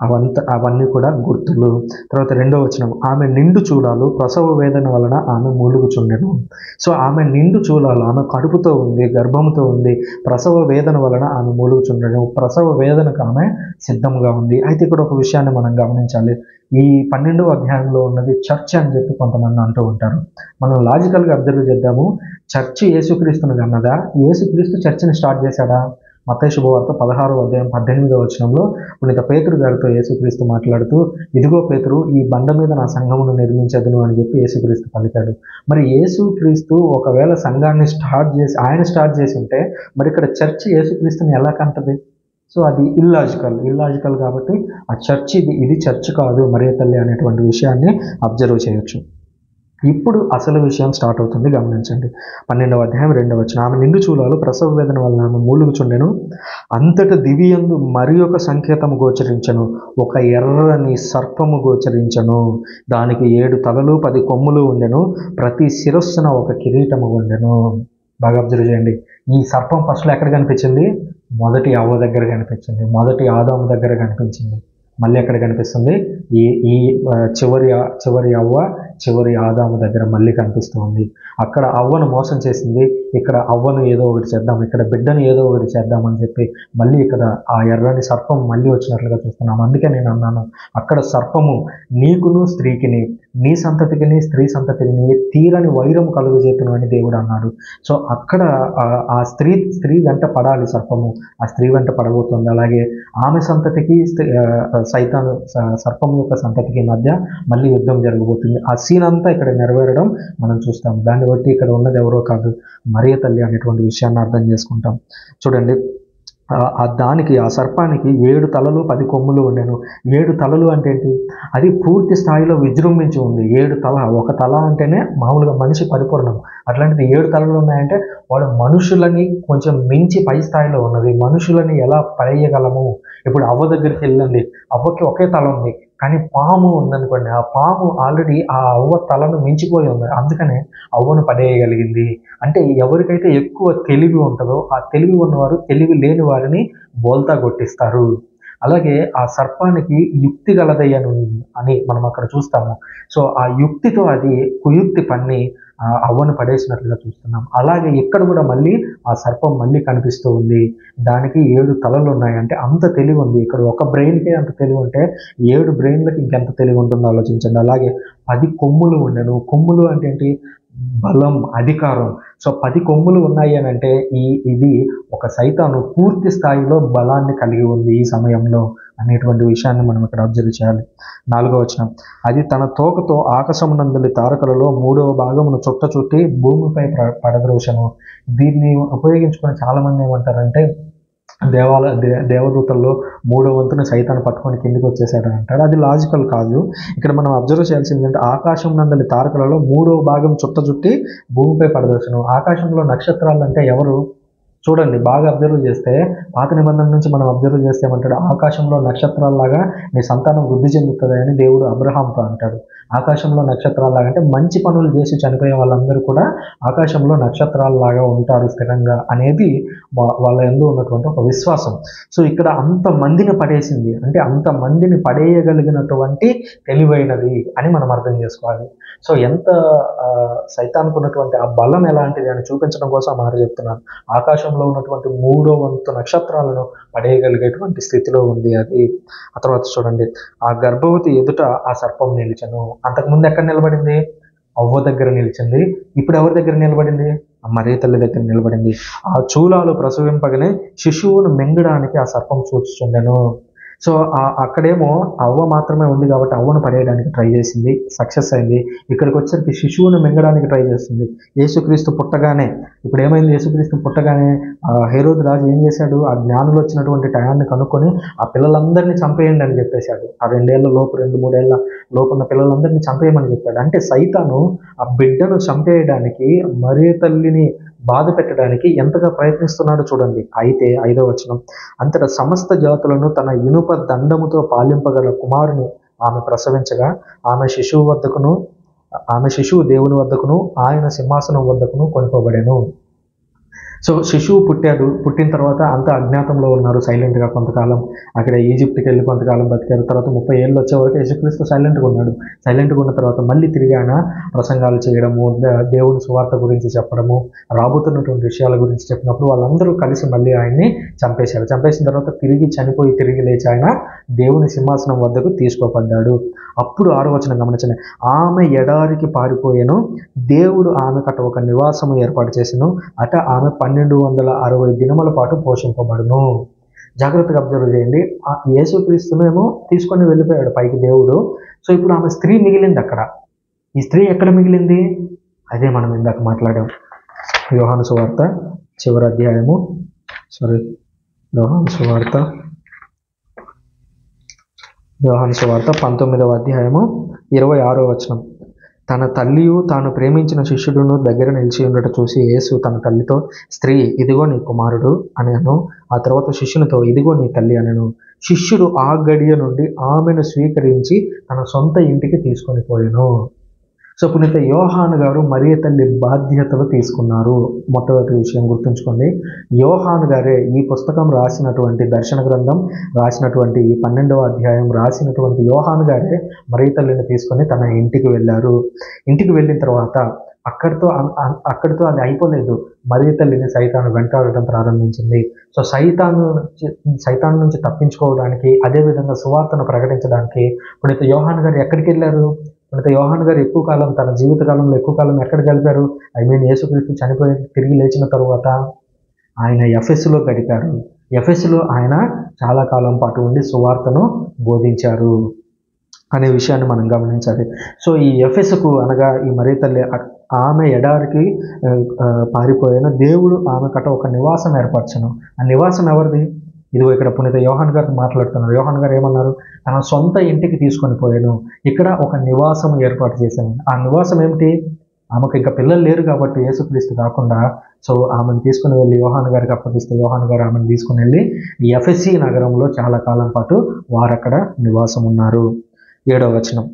అవన్నీ కూడా గుర్తులు. తర్వాత 2వ వచనం, ఆమె నిండు చూలాలు ప్రసవ వేదన వలన ఆమె మూలుగుచుండెను. సో ఆమె నిండు చూలాలు, ఆమె కడుపుతో ఉంది, గర్భంతో ఉంది, ప్రసవ వేదన వలన ఆమె మూలుగుచుండెను. ప్రసవ వేదనకు ఆమె సిద్ధంగా ఉంది. అయితే ఇక్కడ ఒక విషయాన్ని మనం గమనించాలి. ఈ 12వ అధ్యాయంలో ఉన్నది చర్చ్ అని చెప్పి కొంతమంది అంటూ ఉంటారు. మనం లాజికల్గా అబ్జర్వ్ చేద్దాము. చర్చ్ యేసుక్రీస్తును కన్నదా? యేసుక్రీస్తు చర్చిని స్టార్ట్ చేశాడా? మత్తయి శుభవార్త 16వ అధ్యాయం 18వ వచనంలో పునీత పేతురు గారితో యేసుక్రీస్తు మాట్లాడుతూ, ఇదిగో పేతురు, ఈ బండ మీద నా సంఘమును నిర్మించదును అని చెప్పి యేసుక్రీస్తు పలికాడు. మరి యేసుక్రీస్తు ఒకవేళ సంఘాన్ని ఆయన స్టార్ట్ చేసి ఉంటే మరి ఇక్కడ చర్చ్ యేసుక్రీస్తుని ఎలా కంటది? సో అది ఇల్లాజికల్ కాబట్టి ఆ చర్చ్ ఇది చర్చ్ కాదు మరియ తల్లి అనేటువంటి విషయాన్ని అబ్జర్వ్ చేయొచ్చు. ఇప్పుడు అసలు విషయం స్టార్ట్ అవుతుంది, గమనించండి. 12వ అధ్యాయం 2వ వచనం, ఆమె నిండు చూలాలు ప్రసవ వేదన వలన ఆమె మూలుగుచుండెను. అంతట దివియందు మరి ఒక సంకేతము గోచరించను, ఒక ఎర్రని సర్పము గోచరించను. దానికి 7 తలలు 10 కొమ్ములు ఉండెను, ప్రతి శిరస్సున ఒక కిరీటము ఉండెను. బాగా అబ్జర్వ్ చేయండి. ఈ సర్పం ఫస్ట్లో ఎక్కడ కనిపించింది? మొదటి అవ్వ దగ్గర కనిపించింది, మొదటి ఆదాము దగ్గర కనిపించింది. మళ్ళీ ఎక్కడ కనిపిస్తుంది? ఈ చివరి అవ్వ చివరి ఆదాము దగ్గర మళ్ళీ కనిపిస్తూ ఉంది. అక్కడ అవ్వను మోసం చేసింది, ఇక్కడ అవ్వను ఏదో ఒకటి చేద్దాం, ఇక్కడ బిడ్డను ఏదో ఒకటి చేద్దామని చెప్పి మళ్ళీ ఇక్కడ ఆ ఎర్రని సర్పం మళ్ళీ వచ్చినట్లుగా చూస్తున్నాం. అందుకే నేను అన్నాను, అక్కడ సర్పము నీకును స్త్రీకిని, నీ సంతతికిని స్త్రీ సంతతిని తీరని వైరము కలుగజేతును అని దేవుడు అన్నాడు. సో అక్కడ ఆ స్త్రీ వెంట పడాలి సర్పము, ఆ స్త్రీ వెంట పడబోతుంది. అలాగే ఆమె సంతతికి సైతాను సర్పం యొక్క సంతతికి మధ్య మళ్ళీ యుద్ధం జరగబోతుంది. ఆ సీన్ అంతా ఇక్కడ నెరవేరడం మనం చూస్తాం. దాన్ని బట్టి ఇక్కడ ఉన్నది ఎవరో కాదు, మరియ తల్లి అనేటువంటి విషయాన్ని అర్థం చేసుకుంటాం. చూడండి, దానికి ఆ సర్పానికి 7 తలలు 10 కొమ్ములు ఉండేను. 7 తలలు అంటే ఏంటి? అది పూర్తి స్థాయిలో విజృంభించి ఉంది. 7 తల, ఒక తల అంటేనే మామూలుగా మనిషి పరిపూర్ణం, అట్లాంటిది 7 తలలు ఉన్నాయంటే వాడు మనుషులని కొంచెం మించి పై స్థాయిలో ఉన్నది. మనుషులని ఎలా పడేయగలము? ఇప్పుడు అవ్వ దగ్గరికి వెళ్ళండి, అవ్వకి ఒకే తల ఉంది, కానీ పాము ఉందనుకోండి, ఆ పాము ఆల్రెడీ ఆ అవ్వ తలను మించిపోయి ఉంది, అందుకనే అవ్వను పడేయగలిగింది. అంటే ఎవరికైతే ఎక్కువ తెలివి ఉంటుందో ఆ తెలివి ఉన్నవారు తెలివి లేని వారిని బోల్తా కొట్టిస్తారు. అలాగే ఆ సర్పానికి యుక్తి గలదయ్యను అని మనం అక్కడ చూస్తాము. సో ఆ యుక్తితో అది కుయుక్తి పన్ని అవ్వను పడేసినట్లుగా చూస్తున్నాం. అలాగే ఇక్కడ కూడా మళ్ళీ ఆ సర్పం మళ్ళీ కనిపిస్తూ ఉంది. దానికి 7 తలలు ఉన్నాయి. అంటే అంత తెలివి ఉంది. ఇక్కడ ఒక బ్రెయిన్కే అంత తెలివి ఉంటే 7 బ్రెయిన్లకు ఇంకెంత తెలివి ఉంటుందో ఆలోచించండి. అలాగే 10 కొమ్ములు ఉండెను. కొమ్ములు అంటే ఏంటి? బలం, అధికారం. సో 10 కొమ్ములు ఉన్నాయి అని అంటే ఇది ఒక సైతాను పూర్తి స్థాయిలో బలాన్ని కలిగి ఉంది ఈ సమయంలో అనేటువంటి విషయాన్ని మనం ఇక్కడ అబ్జర్వ్ చేయాలి. 4వ వచనం, అది తన తోకతో ఆకాశమునందలి తారకలలో 3వ భాగమును చుట్టి భూమిపై పడద్రోసెను. దీన్ని ఉపయోగించుకొని చాలామంది ఏమంటారంటే దేవదూతల్లో 3వ వంతుని సైతాన్ని పట్టుకొని కిందికి వచ్చేసాడు అంటారు. అది లాజికల్ కాదు. ఇక్కడ మనం అబ్జర్వ్ చేయాల్సింది ఏంటంటే ఆకాశం నందలి తారకలలో 3వ భాగం చుట్టి భూమిపై పడదోసెను. ఆకాశంలో నక్షత్రాలు అంటే ఎవరు? చూడండి, బాగా అబ్జర్వ్ చేస్తే పాత నిబంధన నుంచి మనం అబ్జర్వ్ చేస్తే ఏమంటాడు? ఆకాశంలో నక్షత్రాల్లాగా నీ సంతానం వృద్ధి చెందుతుంది అని దేవుడు అబ్రహాంతో అంటాడు. ఆకాశంలో నక్షత్రాల్లాగా అంటే మంచి పనులు చేసి చనిపోయే వాళ్ళందరూ కూడా ఆకాశంలో నక్షత్రాల్లాగా ఉంటారు స్థిరంగా అనేది వాళ్ళ యందు ఉన్నటువంటి ఒక విశ్వాసం. సో ఇక్కడ అంతమందిని పడేసింది అంటే అంతమందిని పడేయగలిగినటువంటి తెలివైనది అని మనం అర్థం చేసుకోవాలి. సో ఎంత సైతానికి ఉన్నటువంటి ఆ బలం ఎలాంటిది అని చూపించడం కోసం మాట చెప్తున్నాను. ఆకాశంలో ఉన్నటువంటి 3వ వంతు నక్షత్రాలను పడేయగలిగేటువంటి స్థితిలో ఉంది అది. ఆ తర్వాత చూడండి, ఆ గర్భవతి ఎదుట ఆ సర్పం నిలిచెను. అంతకుముందు ఎక్కడ నిలబడింది? అవ్వ దగ్గర నిలిచింది. ఇప్పుడు ఎవరి దగ్గర నిలబడింది? మరియ తల్లి దగ్గర నిలబడింది. ఆ చూలాలు ప్రసవింపగానే శిశువును మింగడానికి ఆ సర్పం చూస్తుండెను. సో అక్కడేమో అవ్వ మాత్రమే ఉంది కాబట్టి అవ్వను పడేయడానికి ట్రై చేసింది, సక్సెస్ అయింది. ఇక్కడికి వచ్చేసరికి శిశువును మింగడానికి ట్రై చేస్తుంది. యేసుక్రీస్తు పుట్టగానే ఇప్పుడు ఏమైంది, యేసుక్రీస్తు పుట్టగానే హేరోదు రాజు ఏం చేశాడు, ఆ జ్ఞానులు వచ్చినటువంటి టయాన్ని కనుక్కొని ఆ పిల్లలందరినీ చంపేయండి అని చెప్పేశాడు. ఆ 2 ఏళ్ల లోపు 2-3 ఏళ్ల లోపు ఉన్న పిల్లలందరినీ చంపేయమని చెప్పాడు. అంటే సైతాను ఆ బిడ్డను చంపేయడానికి, మరియ తల్లిని బాధ పెట్టడానికి ఎంతగా ప్రయత్నిస్తున్నాడో చూడండి. అయితే 5వ వచనం, అంతటా సమస్త జాతులను తన ఇనుప దండముతో పాలింపగల కుమారుని ఆమె ప్రసవించగా ఆమె శిశువు దేవుని వద్దకును ఆయన సింహాసనం వద్దకును కొనుకోబడెను. సో శిశువు పుట్టిన తర్వాత అంతా అజ్ఞాతంలో ఉన్నారు సైలెంట్గా కొంతకాలం. అక్కడ ఈజిప్ట్కి వెళ్ళి కొంతకాలం బతికారు. తర్వాత 30 ఏళ్ళు వచ్చే వరకు యేసుక్రీస్తు సైలెంట్గా ఉన్నాడు. సైలెంట్గా ఉన్న తర్వాత మళ్ళీ తిరిగి ఆయన ప్రసంగాలు చేయడము, దేవుని సువార్త గురించి చెప్పడము, రాబోతున్నటువంటి విషయాల గురించి చెప్పినప్పుడు వాళ్ళందరూ కలిసి మళ్ళీ ఆయన్ని చంపేశారు. చంపేసిన తర్వాత చనిపోయి తిరిగి లేచి ఆయన దేవుని సింహాసనం వద్దకు తీసుకోబడ్డాడు. అప్పుడు 6వ వచనం గమనించండి, ఆమె ఎడారికి పారిపోయాను, దేవుడు ఆమె కట ఒక నివాసము ఏర్పాటు చేసెను, అట ఆమె 1260 దినముల పాటు పోషింపబడును. జాగ్రత్తగా అబ్జర్వ్ చేయండి. ఆ యేసుక్రీస్తును ఏమో తీసుకొని వెళ్ళిపోయాడు పైకి దేవుడు. సో ఇప్పుడు ఆమె స్త్రీ మిగిలింది అక్కడ. ఈ స్త్రీ ఎక్కడ మిగిలింది, అదే మనం ఇందాక మాట్లాడాం. యోహాను సువార్త చివరి అధ్యాయము యోహాను సువార్త 19వ అధ్యాయము 26వ వచనం, తన తల్లియు తాను ప్రేమించిన శిష్యుడును దగ్గర నిలిచి ఉండట చూసి యేసు తన తల్లితో, స్త్రీ ఇదిగో నీ కుమారుడు అనెను. ఆ తర్వాత శిష్యునితో, ఇదిగో నీ తల్లి అనెను. శిష్యుడు ఆ గడియ నుండి ఆమెను స్వీకరించి తన సొంత ఇంటికి తీసుకొని పోయెను. సో పునీత యోహాను గారు మరియ తల్లి బాధ్యతలు తీసుకున్నారు. మొట్టమొదటి విషయం గుర్తుంచుకోండి, యోహాను గారే ఈ పుస్తకం రాసినటువంటి, దర్శన గ్రంథం రాసినటువంటి, ఈ 12వ అధ్యాయం రాసినటువంటి యోహాను గారే మరియ తల్లిని తీసుకొని తన ఇంటికి వెళ్ళారు. ఇంటికి వెళ్ళిన తర్వాత అక్కడితో అది అయిపోలేదు. మరియ తల్లిని సైతాను వెంటాడటం ప్రారంభించింది. సో సైతాను నుంచి తప్పించుకోవడానికి, అదేవిధంగా సువార్తను ప్రకటించడానికి పునీత యోహాను గారు ఎక్కడికి వెళ్ళారు? పునీత యోహాను గారు ఎక్కువ కాలం, తన జీవితకాలంలో ఎక్కువ కాలం ఎక్కడ గడిపారు? యేసుక్రీస్తు చనిపోయి తిరిగి లేచిన తరువాత ఆయన ఎఫెసులో గడిపారు. ఎఫెసులో ఆయన చాలా కాలం పాటు ఉండి సువార్తను బోధించారు అనే విషయాన్ని మనం గమనించాలి. సో ఈ ఎఫెసుకు అనగా ఈ మరియ తల్లి, ఆమె ఎడారికి పారిపోయిన దేవుడు ఆమె కట ఒక నివాసం ఏర్పరచను. ఆ నివాసం ఎవరిది? ఇదిగో ఇక్కడ పునీత యోహాను గారు మాట్లాడుతున్నారు. యోహాను గారు ఏమన్నారు? తన సొంత ఇంటికి తీసుకొని పోయాను, ఇక్కడ ఒక నివాసం ఏర్పాటు చేశాను. ఆ నివాసం ఏమిటి? ఆమెకు ఇంకా పిల్లలు లేరు కాబట్టి యేసుక్రీస్తు కాకుండా, సో ఆమెను తీసుకుని వెళ్ళి యోహాను గారికి అప్పగిస్తే యోహాను గారు ఆమెను తీసుకుని వెళ్ళి ఎఫెసీ నగరంలో చాలా కాలం పాటు వారక్కడ నివాసం ఉన్నారు. 7వ వచనం,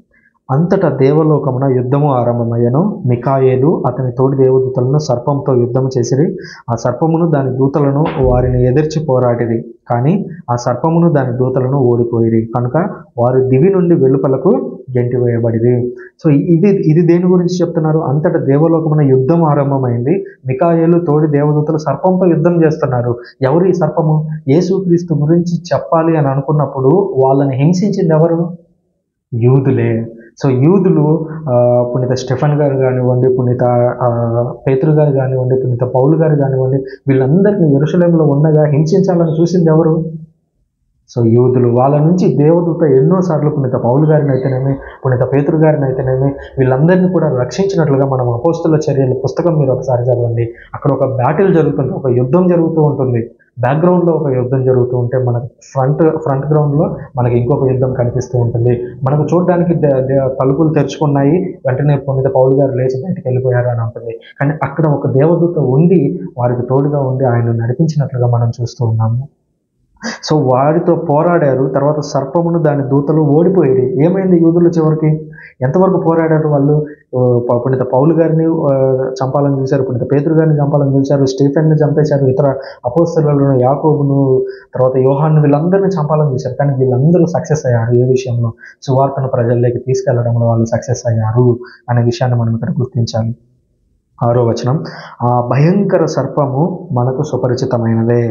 అంతటా దేవలోకమున యుద్ధము ఆరంభమయ్యను. మికాయేలు అతని తోటి దేవదూతలను సర్పంతో యుద్ధము చేసిరి. ఆ సర్పమును దాని దూతలను వారిని ఎదిర్చి పోరాడిరి, కానీ ఆ సర్పమును దాని దూతలను ఓడిపోయిరి కనుక వారు దివి నుండి వెలుపలకు గెంటివేయబడిరి. సో ఇది దేని గురించి చెప్తున్నారు? అంతటా దేవలోకమున యుద్ధం ఆరంభమైంది. మికాయేలు తోడి దేవదూతలు సర్పంతో యుద్ధం చేస్తున్నారు. ఎవరు ఈ సర్పము? యేసుక్రీస్తు గురించి చెప్పాలి అని అనుకున్నప్పుడు వాళ్ళని హింసించింది ఎవరు? యూదులే. సో యూదులు పునీత స్టెఫన్ గారు కానివ్వండి, పునీత పేతురు గారు కానివ్వండి, పునీత పౌలు గారు కానివ్వండి, వీళ్ళందరినీ యెరూషలేములో ఉండగా హింసించాలని చూసింది ఎవరు? సో యూదులు. వాళ్ళ నుంచి దేవదూత ఎన్నోసార్లు పునీత పౌలు గారిని అయితేనేమి, పునీత పేతురు గారిని అయితేనేమి, వీళ్ళందరినీ కూడా రక్షించినట్లుగా మనం అపోస్తలుల చర్యల పుస్తకం మీరు ఒకసారి చదవండి. అక్కడ ఒక బ్యాటిల్ జరుగుతుంది, ఒక యుద్ధం జరుగుతూ ఉంటుంది. బ్యాక్గ్రౌండ్లో ఒక యుద్ధం జరుగుతూ ఉంటే మనకు ఫ్రంట్ గ్రౌండ్లో మనకి ఇంకొక యుద్ధం కనిపిస్తూ ఉంటుంది. మనకు చూడడానికి తలుపులు తెరుచుకున్నాయి, వెంటనే పునీత పౌలు గారు లేచి బయటకు వెళ్ళిపోయారు అని ఉంటుంది. కానీ అక్కడ ఒక దేవదూత ఉండి వారికి తోడుగా ఉండి ఆయన నడిపించినట్లుగా మనం చూస్తూ ఉన్నాము. సో వారితో పోరాడారు. తర్వాత సర్పమును దాని దూతలు ఓడిపోయేది. ఏమైంది యూదులు చివరికి? ఎంతవరకు పోరాడారు వాళ్ళు? పునీత పౌలు గారిని చంపాలని చూశారు, పునీత పేతురు గారిని చంపాలని చూశారు, స్టీఫెన్ని చంపేశారు, ఇతర అపోస్తలులను, యాకోబును, తర్వాత యోహాను, వీళ్ళందరినీ చంపాలని చూశారు. కానీ వీళ్ళందరూ సక్సెస్ అయ్యారు. ఏ విషయంలో? సువార్తను ప్రజల్లోకి తీసుకెళ్లడంలో వాళ్ళు సక్సెస్ అయ్యారు అనే విషయాన్ని మనం ఇక్కడ గుర్తించాలి. 6వ వచనం, ఆ భయంకర సర్పము మనకు సుపరిచితమైనదే,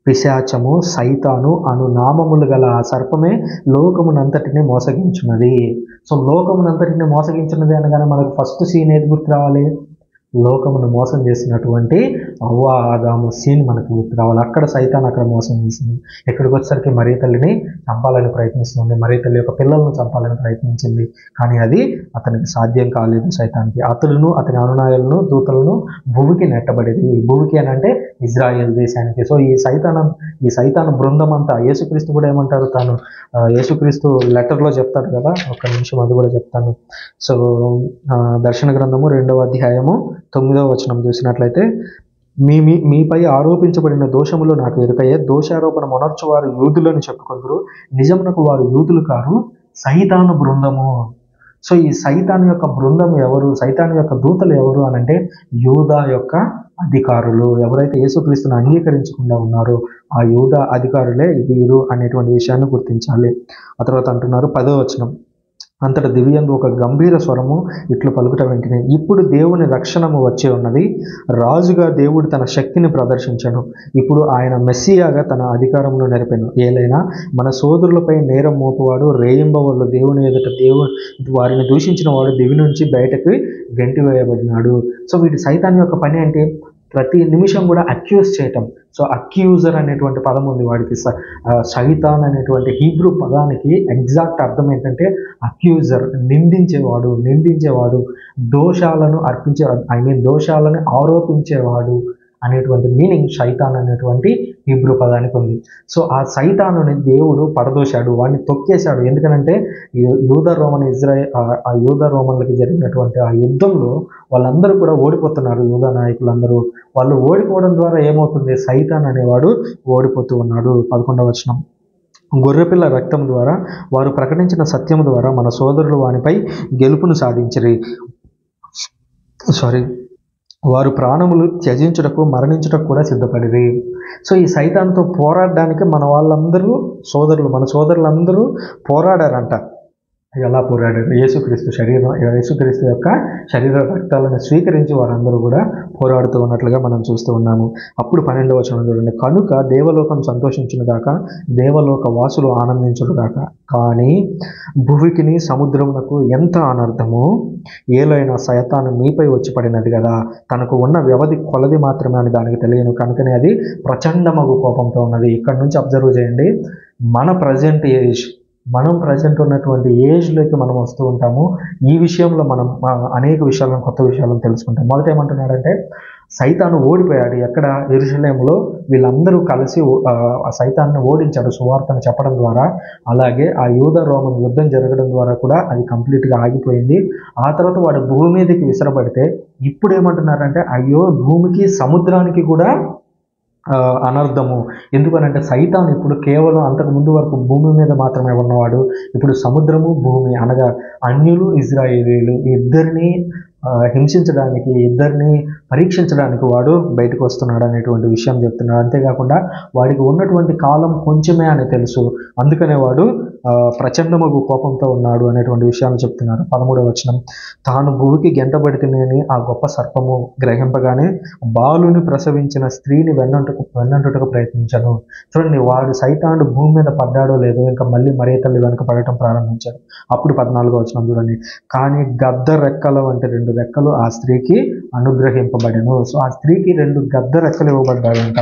పిశాచము సైతాను అను నామములు గల ఆ సర్పమే లోకమునంతటిని మోసగించున్నది. సో లోకమునంతటిని మోసగించున్నది అనగానే మనకు ఫస్ట్ సీన్ ఏది గుర్తు రావాలి? లోకమును మోసం చేసినటువంటి అవ్వ ఆదాము సీన్ మనకు గుర్తు రావాలి. అక్కడ సైతాన్ అక్కడ మోసం చేసింది. ఇక్కడికి వచ్చేసరికి మరీ తల్లిని చంపాలని ప్రయత్నిస్తుంది, మరీ తల్లి యొక్క పిల్లలను చంపాలని ప్రయత్నించింది. కానీ అది అతనికి సాధ్యం కాలేదు. సైతానికి అతడును అతని అనునాయులను దూతలను భూమికి నెట్టబడేది. భూమికి అని అంటే ఇజ్రాయెల్ దేశానికి. సో ఈ సైతాను బృందం అంతా, యేసుక్రీస్తు కూడా ఏమంటారు, తాను యేసుక్రీస్తు లెటర్లో చెప్తాడు కదా, ఒక్క నిమిషం అది కూడా చెప్తాను. సో దర్శన గ్రంథము 2వ అధ్యాయము 9వ వచనం చూసినట్లయితే, మీపై ఆరోపించబడిన దోషములు నాకు ఎరుకయే, దోషారోపణ మొనర్చువారు యూదులను చెప్పుకొందురు, నిజమునకు వారు యూదులు కారు, సైతాను బృందము. సో ఈ సైతాను యొక్క బృందం ఎవరు, సైతాను యొక్క దూతలు ఎవరు అని అంటే యూదా యొక్క అధికారులు. ఎవరైతే యేసుక్రీస్తును అంగీకరించకుండా ఉన్నారో ఆ యూదా అధికారులే వీరు అనేటువంటి విషయాన్ని గుర్తించాలి. ఆ తర్వాత అంటున్నారు 10వ వచనం, అంతట దివ్యందు ఒక గంభీర స్వరము ఇట్లు పలుకుట వెంటనే, ఇప్పుడు దేవుని రక్షణము వచ్చి ఉన్నది, రాజుగా దేవుడు తన శక్తిని ప్రదర్శించను, ఇప్పుడు ఆయన మెస్సియాగా తన అధికారమును నెరపెను, ఏలైనా మన సోదరులపై నేరం మోపువాడు రేయింబవళ్ళు దేవుని ఎదుట వారిని దూషించిన వాడు దివి నుంచి బయటకు గెంటివేయబడినాడు. సో వీటి సైతాన్ యొక్క పని ఏంటి, ప్రతి నిమిషం కూడా అక్యూజ్ చేయటం. సో అక్యూజర్ అనేటువంటి పదం ఉంది వాడికి. సైతాన్ అనేటువంటి హీబ్రూ పదానికి ఎగ్జాక్ట్ అర్థం ఏంటంటే అక్యూజర్, నిందించేవాడు, దోషాలను దోషాలను ఆరోపించేవాడు అనేటువంటి మీనింగ్ సైతాన్ అనేటువంటి హీబ్రూ పదానికి ఉంది. సో ఆ సైతానుని దేవుడు పడదోశాడు, వాడిని తొక్కేశాడు. ఎందుకనంటే యూదా రోమన్లకి జరిగినటువంటి ఆ యుద్ధంలో వాళ్ళందరూ కూడా ఓడిపోతున్నారు. యూదా నాయకులందరూ వాళ్ళు ఓడిపోవడం ద్వారా ఏమవుతుంది, సైతాన్ అనేవాడు ఓడిపోతూ ఉన్నాడు. 11వ వచనం, గొర్రెపిల్ల రక్తం ద్వారా వారు ప్రకటించిన సత్యము ద్వారా మన సోదరులు వానిపై గెలుపును సాధించిరి. వారు ప్రాణములు త్యజించుటకు మరణించుటకు కూడా సిద్ధపడిరి. సో ఈ సైతాన్తో పోరాడడానికి మన సోదరులందరూ పోరాడారంట. ఎలా పోరాడారు, యేసుక్రీస్తు యొక్క శరీర రక్తాలను స్వీకరించి వారందరూ కూడా పోరాడుతూ ఉన్నట్లుగా మనం చూస్తూ ఉన్నాము. అప్పుడు 12వ వచనం చూడండి, కనుక దేవలోకం సంతోషించును గాక, దేవలోక వాసులు ఆనందించును గాక, కానీ భువికిని సముద్రమునకు ఎంత అనర్థము, ఏలైనా సైతాను మీపై వచ్చి పడినది కదా, తనకు ఉన్న వ్యవధి కొలది మాత్రమే అని దానికి తెలియను, కనుకనే అది ప్రచండమగు కోపంతో ఉన్నది. ఇక్కడ నుంచి అబ్జర్వ్ చేయండి, మనం ప్రజెంట్ ఉన్నటువంటి ఏజ్లోకి మనం వస్తూ ఉంటాము. ఈ విషయంలో మనం అనేక విషయాలను, కొత్త విషయాలను తెలుసుకుంటాం. మొదట ఏమంటున్నాడంటే సైతాను ఓడిపోయాడు. ఎక్కడ, యెరూషలేములో వీళ్ళందరూ కలిసి సైతాన్ని ఓడించాడు సువార్తను చెప్పడం ద్వారా. అలాగే ఆ యూదా రోమన్ యుద్ధం జరగడం ద్వారా కూడా అది కంప్లీట్గా ఆగిపోయింది. ఆ తర్వాత వాడు భూమి మీదకి విసరబడితే ఇప్పుడు ఏమంటున్నారంటే అయ్యో భూమికి సముద్రానికి కూడా అనర్థము. ఎందుకనంటే సైతాన్ ఇప్పుడు కేవలం అంతకు ముందు వరకు భూమి మీద మాత్రమే ఉన్నవాడు, ఇప్పుడు సముద్రము భూమి అనగా అన్యులు ఇజ్రాయేలీలు ఇద్దరిని హింసించడానికి, ఇద్దరిని పరీక్షించడానికి వాడు బయటకు వస్తున్నాడు అనేటువంటి విషయం చెప్తున్నాడు. అంతేకాకుండా వాడికి ఉన్నటువంటి కాలం కొంచెమే అని తెలుసు, అందుకనే వాడు ప్రచండమగు కోపంతో ఉన్నాడు అనేటువంటి విషయాన్ని చెప్తున్నారు. 13వ వచనం, తాను భూమికి గెంటబడితేనేని ఆ గొప్ప సర్పము గ్రహింపగానే బాలుని ప్రసవించిన స్త్రీని వెన్నంటుటకు ప్రయత్నించాను. చూడండి, వాడు సైతానుడు భూమి మీద పడ్డాడో లేదో ఇంకా మళ్ళీ మరే తల్లి వెనక పడటం ప్రారంభించాడు. అప్పుడు 14వ వచనం చూడండి, కానీ గద్ద రెక్కల వంటి 2 రెక్కలు ఆ స్త్రీకి అనుగ్రహింపబడెను. సో ఆ స్త్రీకి 2 గద్ద రెక్కలు ఇవ్వబడ్డాయంట.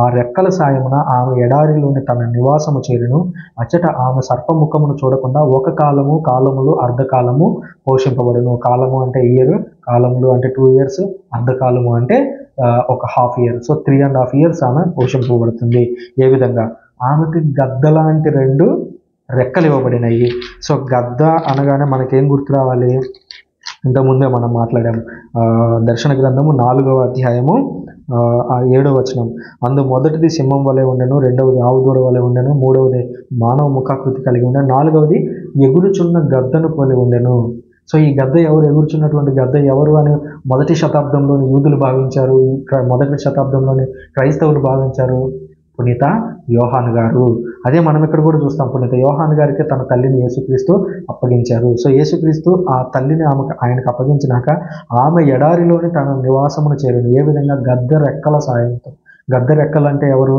ఆ రెక్కల సాయమున ఆమె ఎడారిలోని తన నివాసము చేరును, అచ్చట ఆమె సర్పముఖమును చూడకుండా ఒక కాలములు అర్ధకాలము పోషింపబడును. కాలము అంటే ఇయర్, కాలములు అంటే 2 years, అర్ధకాలము అంటే ఒక ½ year. సో 3.5 years ఆమె పోషింపబడుతుంది. ఏ విధంగా, ఆమెకి గద్ద లాంటి 2 రెక్కలు ఇవ్వబడినాయి. సో గద్ద అనగానే మనకేం గుర్తు రావాలి, ఇంతకుముందే మనం మాట్లాడాము. దర్శన గ్రంథము 4వ అధ్యాయము 7వ వచనం, అందు మొదటిది సింహం వలె ఉండెను, రెండవది ఆవు దూడ వలె ఉండెను, మూడవది మానవ ముఖాకృతి కలిగి ఉండెను, 4వది ఎగురుచున్న గద్దను పోలి ఉండెను. సో ఈ గద్ద ఎవరు, ఎగురుచున్నటువంటి గద్ద ఎవరు అని మొదటి శతాబ్దంలోని యూదులు భావించారు, మొదటి శతాబ్దంలోని క్రైస్తవులు భావించారు, పునీత యోహాను గారు. అదే మనం ఇక్కడ కూడా చూస్తాం, పునీత యోహాను గారికి తన తల్లిని యేసుక్రీస్తు అప్పగించారు. సో యేసుక్రీస్తు ఆ తల్లిని ఆయనకు అప్పగించినాక ఆమె ఎడారిలోని తన నివాసమును చేరింది. ఏ విధంగా, గద్ద రెక్కల సాయంతో. గద్ద రెక్కలు అంటే ఎవరు,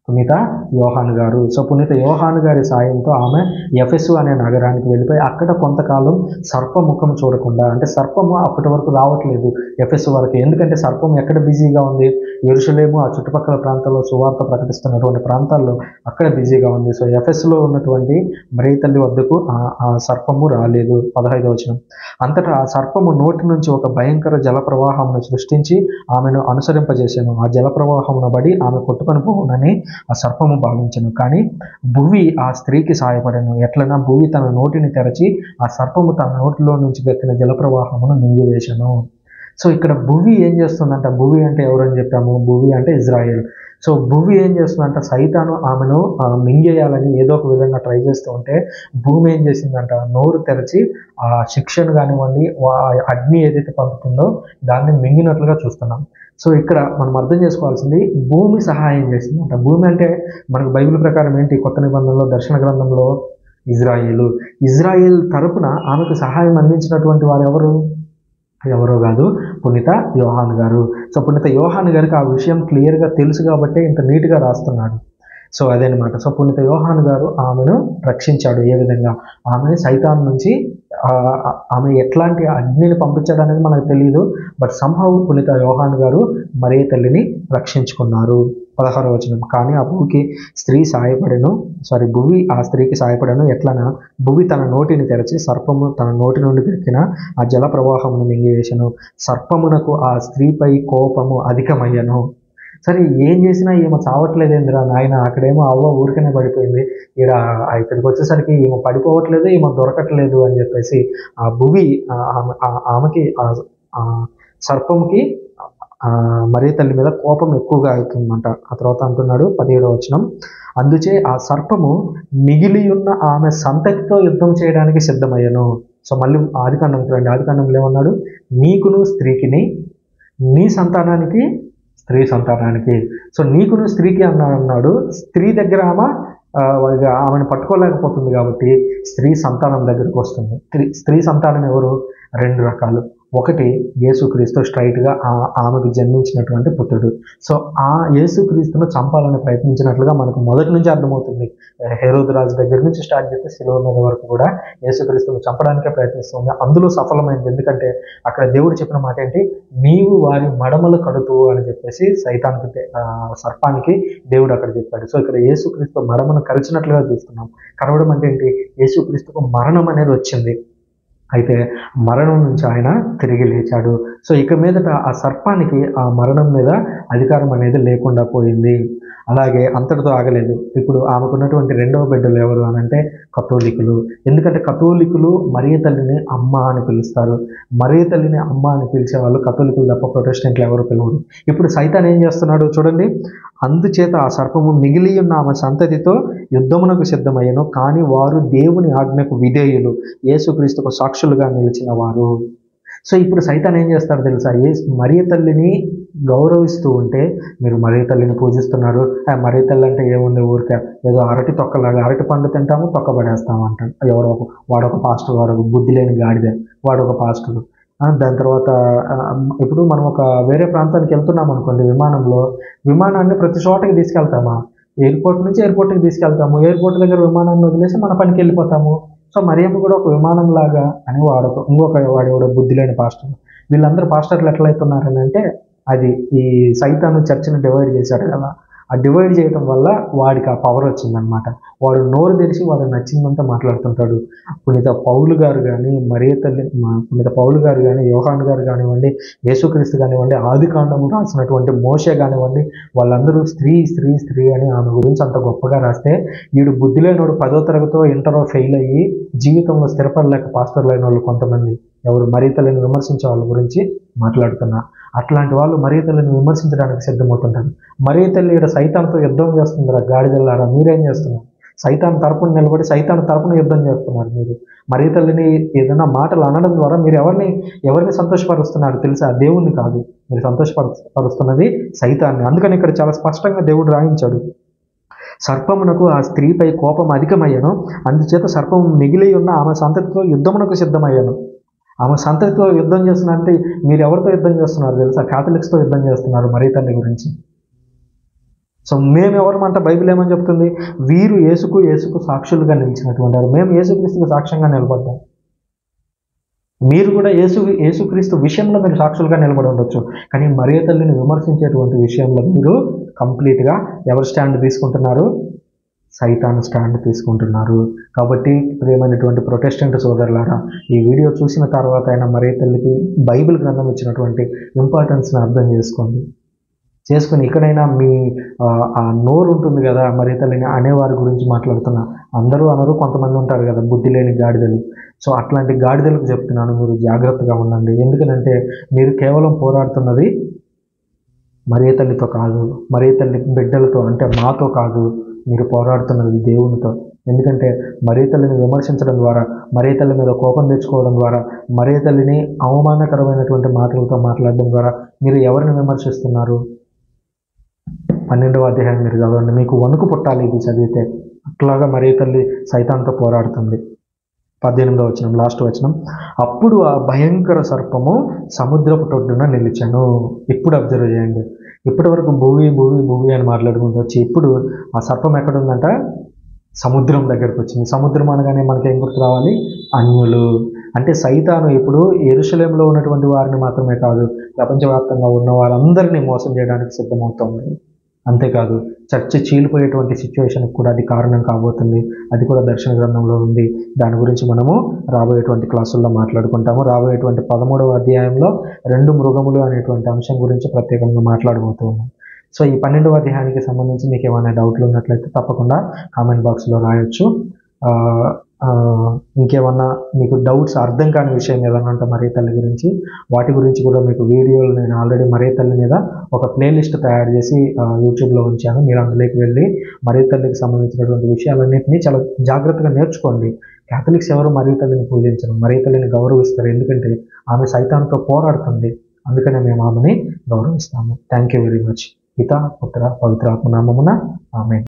పునీత యోహాను గారు. సో పునీత యోహాను గారి సాయంతో ఆమె ఎఫెసు అనే నగరానికి వెళ్ళిపోయి అక్కడ కొంతకాలం సర్పముఖం చూడకుండా, అంటే సర్పము అప్పటి వరకు రావట్లేదు ఎఫెసు వరకు, ఎందుకంటే సర్పం ఎక్కడ బిజీగా ఉంది, యెరూషలేము ఆ చుట్టుపక్కల ప్రాంతాల్లో సువార్త ప్రకటిస్తున్నటువంటి ప్రాంతాల్లో అక్కడ బిజీగా ఉంది. సో ఎఫెసులో ఉన్నటువంటి మరియ తల్లి వద్దకు ఆ సర్పము రాలేదు. 15వ వచనం, అంతటా ఆ సర్పము నోటి నుంచి ఒక భయంకర జల ప్రవాహమును సృష్టించి ఆమెను అనుసరింపజేశాను. ఆ జల ప్రవాహమును బడి ఆమె కొట్టుకొని పోవునని ఆ సర్పము భావించను. కానీ భువి ఆ స్త్రీకి సహాయపడను. ఎట్లనా భువి తన నోటిని తెరచి ఆ సర్పము తన నోటిలో నుంచి గెక్కిన జల ప్రవాహమును మింగివేశను. సో ఇక్కడ భువి ఏం చేస్తుందంట, భువి అంటే ఎవరని చెప్పాము, భువి అంటే ఇజ్రాయెల్. సో భూమి ఏం చేస్తుందంట, సైతాను ఆమెను మింగేయాలని ఏదో ఒక విధంగా ట్రై చేస్తూ ఉంటే భూమి ఏం చేసిందంట, నోరు తెరచి ఆ శిక్షను కానివ్వండి, అగ్ని ఏదైతే పంపుతుందో దాన్ని మింగినట్లుగా చూస్తున్నాం. సో ఇక్కడ మనం అర్థం చేసుకోవాల్సింది, భూమి సహాయం చేసిందంట. భూమి అంటే మనకు బైబిల్ ప్రకారం ఏంటి, కొత్త నిబంధనలో దర్శన గ్రంథంలో ఇజ్రాయేల్ తరపున ఆమెకు సహాయం అందించినటువంటి వారు ఎవరో కాదు, పునీత యోహాను గారు. సో పునీత యోహాను గారికి ఆ విషయం క్లియర్గా తెలుసు కాబట్టి ఇంత నీట్గా రాస్తున్నాడు. సో అదేనమాట. సో పునీత యోహాను గారు ఆమెను రక్షించాడు. ఏ విధంగా, ఆమెను సైతాన్ నుంచి ఆమె ఎట్లాంటి అగ్నిని పంపించాడు అనేది మనకు తెలియదు, బట్ సంహవ్ పునీత యోహాను గారు మరియ తల్లిని రక్షించుకున్నారు. 16వ వచనం, కానీ ఆ భూమికి స్త్రీ సాయపడను, భూమి ఆ స్త్రీకి సాయపడను. ఎట్లనా భూమి తన నోటిని తెరచి సర్పము తన నోటి నుండి పెరికిన ఆ జల ప్రవాహమును మింగివేశను. సర్పమునకు ఆ స్త్రీపై కోపము అధికమయ్యను. సరే ఏం చేసినా ఈమె చావట్లేదేంద్రా నాయన, అక్కడేమో అవ్వ ఊరికనే పడిపోయింది, ఇక్కడ ఇక్కడికి వచ్చేసరికి ఈమె పడిపోవట్లేదు, ఈమె దొరకట్లేదు అని చెప్పేసి ఆ భూమి ఆమెకి సర్పంకి మరియ తల్లి మీద కోపం ఎక్కువగా అవుతుందంట. ఆ తర్వాత అంటున్నాడు 17వ వచనం, అందుచే ఆ సర్పము మిగిలి ఉన్న ఆమె సంతతితో యుద్ధం చేయడానికి సిద్ధమయ్యను. సో మళ్ళీ ఆదికాండం చూడండి, ఆదికాండంలో ఏమన్నాడు, నీకును స్త్రీకిని, నీ సంతానానికి స్త్రీ సంతానానికి. సో నీకును స్త్రీకి అన్నాడు. స్త్రీ దగ్గర ఆమెను పట్టుకోలేకపోతుంది కాబట్టి స్త్రీ సంతానం దగ్గరకు వస్తుంది. స్త్రీ సంతానం ఎవరు, 2 రకాలు. ఒకటి యేసుక్రీస్తు, స్ట్రైట్గా ఆమెకు జన్మించినటువంటి పుత్రుడు. సో ఆ యేసుక్రీస్తును చంపాలని ప్రయత్నించినట్లుగా మనకు మొదటి నుంచి అర్థమవుతుంది. హెరోదు రాజు దగ్గర నుంచి స్టార్ట్ చేస్తే శిలువ మీద వరకు కూడా యేసుక్రీస్తును చంపడానికే ప్రయత్నిస్తుంది. అందులో సఫలమైంది. ఎందుకంటే అక్కడ దేవుడు చెప్పిన మాట ఏంటి, నీవు వారి మడమలు కడుతువు అని చెప్పేసి సర్పానికి దేవుడు అక్కడ చెప్పాడు. సో ఇక్కడ యేసుక్రీస్తు మడమను కరిచినట్లుగా చూస్తున్నాం. కరవడం అంటే ఏంటి, యేసుక్రీస్తుకు మరణం అనేది వచ్చింది, అయితే మరణం నుంచి ఆయన తిరిగి లేచాడు. సో ఇక మీదట ఆ సర్పానికి ఆ మరణం మీద అధికారం అనేది లేకుండా పోయింది. అలాగే అంతటితో ఆగలేదు. ఇప్పుడు ఆమెకున్నటువంటి 2వ బిడ్డలు ఎవరు అని అంటే కథోలికులు. ఎందుకంటే కథోలికులు మరియ తల్లిని అమ్మ అని పిలుస్తారు. మరియ తల్లిని అమ్మ అని పిలిచే వాళ్ళు కథోలికులు తప్ప ప్రొటెస్టెంట్లు ఎవరు పిలవరు. ఇప్పుడు సైతాన్ ఏం చేస్తున్నాడు చూడండి, అందుచేత ఆ సర్పము మిగిలి ఉన్న ఆమె సంతతితో యుద్ధమునకు సిద్ధమయ్యను, కానీ వారు దేవుని ఆజ్ఞకు విధేయులు, యేసుక్రీస్తుకు సాక్షులుగా నిలిచిన వారు. సో ఇప్పుడు సైతాన్ ఏం చేస్తారు తెలుసా, మరియ తల్లిని గౌరవిస్తూ ఉంటే, మీరు మరియ తల్లిని పూజిస్తున్నారు, మరియ తల్లి అంటే ఏముంది, ఊరికే ఏదో అరటి తొక్కలాగా, అరటి పండు తింటాము తొక్కబడేస్తాము అంటాడు వాడొక పాస్టర్, వాడొక బుద్ధి లేని గాడిద, వాడొక పాస్టర్. దాని తర్వాత ఇప్పుడు మనం ఒక వేరే ప్రాంతానికి వెళ్తున్నాం అనుకోండి, విమానాన్ని ప్రతి చోటకి తీసుకెళ్తామా, ఎయిర్పోర్ట్ నుంచి ఎయిర్పోర్ట్కి తీసుకెళ్తాము, ఎయిర్పోర్ట్ దగ్గర విమానాన్ని వదిలేసి మన పనికి వెళ్ళిపోతాము. సో మరియమ్మ కూడా ఒక విమానం లాగా అని వాడేవాడు బుద్ధి లేని పాస్టర్. వీళ్ళందరూ పాస్టర్లు ఎట్లయితున్నారని అంటే, అది ఈ సైతాను చర్చిని డివైడ్ చేశాడు కదా, ఆ డివైడ్ చేయడం వల్ల వాడికి ఆ పవర్ వచ్చిందనమాట. వాడు నోరు తెరిచి వాడు నచ్చిందంతా మాట్లాడుతుంటాడు. పునీత పౌలు గారు కానీ, మరియ తల్లి పునీత పౌలు గారు కానీ, యోహాను గారు కానివ్వండి, యేసుక్రీస్తు కానివ్వండి, ఆదికాండము రాసినటువంటి మోషే కానివ్వండి, వాళ్ళందరూ స్త్రీ స్త్రీ స్త్రీ అని ఆమె గురించి అంత గొప్పగా రాస్తే, వీడు బుద్ధి లేనోడు 10వ తరగతిలో ఇంటరో ఫెయిల్ అయ్యి జీవితంలో స్థిరపడలేక పాస్టర్లు అయిన వాళ్ళు కొంతమంది ఎవరు మరియ తల్లిని విమర్శించే వాళ్ళ గురించి మాట్లాడుతున్నా. అట్లాంటి వాళ్ళు మరియ తల్లిని విమర్శించడానికి సిద్ధమవుతుంటారు. మరియ తల్లి ఇక్కడ సైతాన్తో యుద్ధం చేస్తుందిరా గాడిదల్లారా, మీరేం చేస్తున్నారు, సైతాన్ తరపున నిలబడి సైతాన్ తరపున యుద్ధం చేస్తున్నారు. మీరు మరియ తల్లిని ఏదైనా మాటలు అనడం ద్వారా మీరు ఎవరిని సంతోషపరుస్తున్నారు తెలుసా, దేవుణ్ణి కాదు, మీరు సంతోషపరుస్తున్నది సైతాన్ని. అందుకని ఇక్కడ చాలా స్పష్టంగా దేవుడు రాయించాడు, సర్పమునకు ఆ స్త్రీపై కోపం అధికమయ్యను, అందుచేత సర్పము మిగిలి ఉన్న ఆమె సంతతితో యుద్ధమునకు సిద్ధమయ్యాను. ఆమె సంతతితో యుద్ధం చేస్తున్నారంటే మీరు ఎవరితో యుద్ధం చేస్తున్నారు తెలుసా, క్యాథలిక్స్తో యుద్ధం చేస్తున్నారు మరియ తల్లి గురించి. సో మేము ఎవరమంట? బైబిల్ ఏమని చెప్తుంది? వీరు యేసుకు సాక్షులుగా నిలిచినటువంటి వారు. మేము యేసుక్రీస్తుకు సాక్ష్యంగా నిలబడ్డాం. మీరు కూడా యేసుక్రీస్తు విషయంలో మీరు సాక్షులుగా నిలబడి ఉండొచ్చు. కానీ మరియ తల్లిని విమర్శించేటువంటి విషయంలో మీరు కంప్లీట్గా ఎవరు స్టాండ్ తీసుకుంటున్నారు? సైతాను స్టాండ్ తీసుకుంటున్నారు. కాబట్టి ప్రియమైనటువంటి ప్రొటెస్టెంట్ సోదరులారా, ఈ వీడియో చూసిన తర్వాత అయినా మరియ తల్లికి బైబిల్ గ్రంథం ఇచ్చినటువంటి ఇంపార్టెన్స్ని అర్థం చేసుకొని ఇక్కడైనా మీ ఆ నోరు ఉంటుంది కదా, మరియ తల్లిని అనేవారి గురించి మాట్లాడుతున్నా. అందరూ అనరు, కొంతమంది ఉంటారు కదా బుద్ధి లేని గాడిదలు. సో అట్లాంటి గాడిదలకు చెప్తున్నాను, మీరు జాగ్రత్తగా ఉండండి. ఎందుకంటే మీరు కేవలం పోరాడుతున్నది మరియ తల్లితో కాదు, మరియ తల్లి బిడ్డలతో, అంటే మాతో కాదు. మీరు పోరాడుతున్నది దేవునితో. ఎందుకంటే మరియ తల్లిని విమర్శించడం ద్వారా, మరియ తల్లి మీద కోపం తెచ్చుకోవడం ద్వారా, మరియ తల్లిని అవమానకరమైనటువంటి మాటలతో మాట్లాడడం ద్వారా మీరు ఎవరిని విమర్శిస్తున్నారు? 12వ అధ్యాయం మీరు చదవండి, మీకు వణుకు పుట్టాలి ఇది చదివితే. అట్లాగా మరియ తల్లి సైతాన్తో పోరాడుతుంది. 18వ వచనం, లాస్ట్ వచనం, అప్పుడు ఆ భయంకర సర్పము సముద్రపు తొడ్డున నిలిచాను. ఇప్పుడు అబ్జర్వ్ చేయండి, ఇప్పటి వరకు భూమి అని మాట్లాడుకుంటూ వచ్చి ఇప్పుడు ఆ సర్పం ఎక్కడుందంట? సముద్రం దగ్గరకు వచ్చింది. సముద్రం అనగానే మనకి ఏం గుర్తు రావాలి? అన్యులు. అంటే సైతాను ఇప్పుడు యెరూషలేములో ఉన్నటువంటి వారిని మాత్రమే కాదు, ప్రపంచవ్యాప్తంగా ఉన్న వారందరినీ మోసం చేయడానికి సిద్ధమవుతుంది. అంతేకాదు చర్చ చీలిపోయేటువంటి సిచ్యువేషన్కి కూడా అది కారణం కాబోతుంది. అది కూడా దర్శన గ్రంథంలో ఉంది. దాని గురించి మనము రాబోయేటువంటి క్లాసుల్లో మాట్లాడుకుంటాము. రాబోయేటువంటి 13వ అధ్యాయంలో 2 మృగములు అనేటువంటి అంశం గురించి ప్రత్యేకంగా మాట్లాడబోతూ ఉన్నాం. సో ఈ 12వ అధ్యాయానికి సంబంధించి మీకు ఏమైనా డౌట్లు ఉన్నట్లయితే తప్పకుండా కామెంట్ బాక్స్లో రాయొచ్చు. ఇంకేమన్నా మీకు డౌట్స్, అర్థం కాని విషయం ఏదన్నా ఉంటే మరియ తల్లి గురించి, వాటి గురించి కూడా మీకు వీడియోలు నేను ఆల్రెడీ మరియ తల్లి మీద ఒక ప్లేలిస్ట్ తయారు చేసి యూట్యూబ్లో ఉంచాను. మీరు అందులోకి వెళ్ళి మరియ తల్లికి సంబంధించినటువంటి విషయాలన్నింటినీ చాలా జాగ్రత్తగా నేర్చుకోండి. క్యాథలిక్స్ ఎవరు మరియ తల్లిని పూజించరు, మరియ తల్లిని గౌరవిస్తారు. ఎందుకంటే ఆమె సైతాన్తో పోరాడుతుంది, అందుకనే మేము ఆమెని గౌరవిస్తాము. Thank you very much. పితా, పుత్ర, పవిత్రాత్మ నామమున ఆమేన్.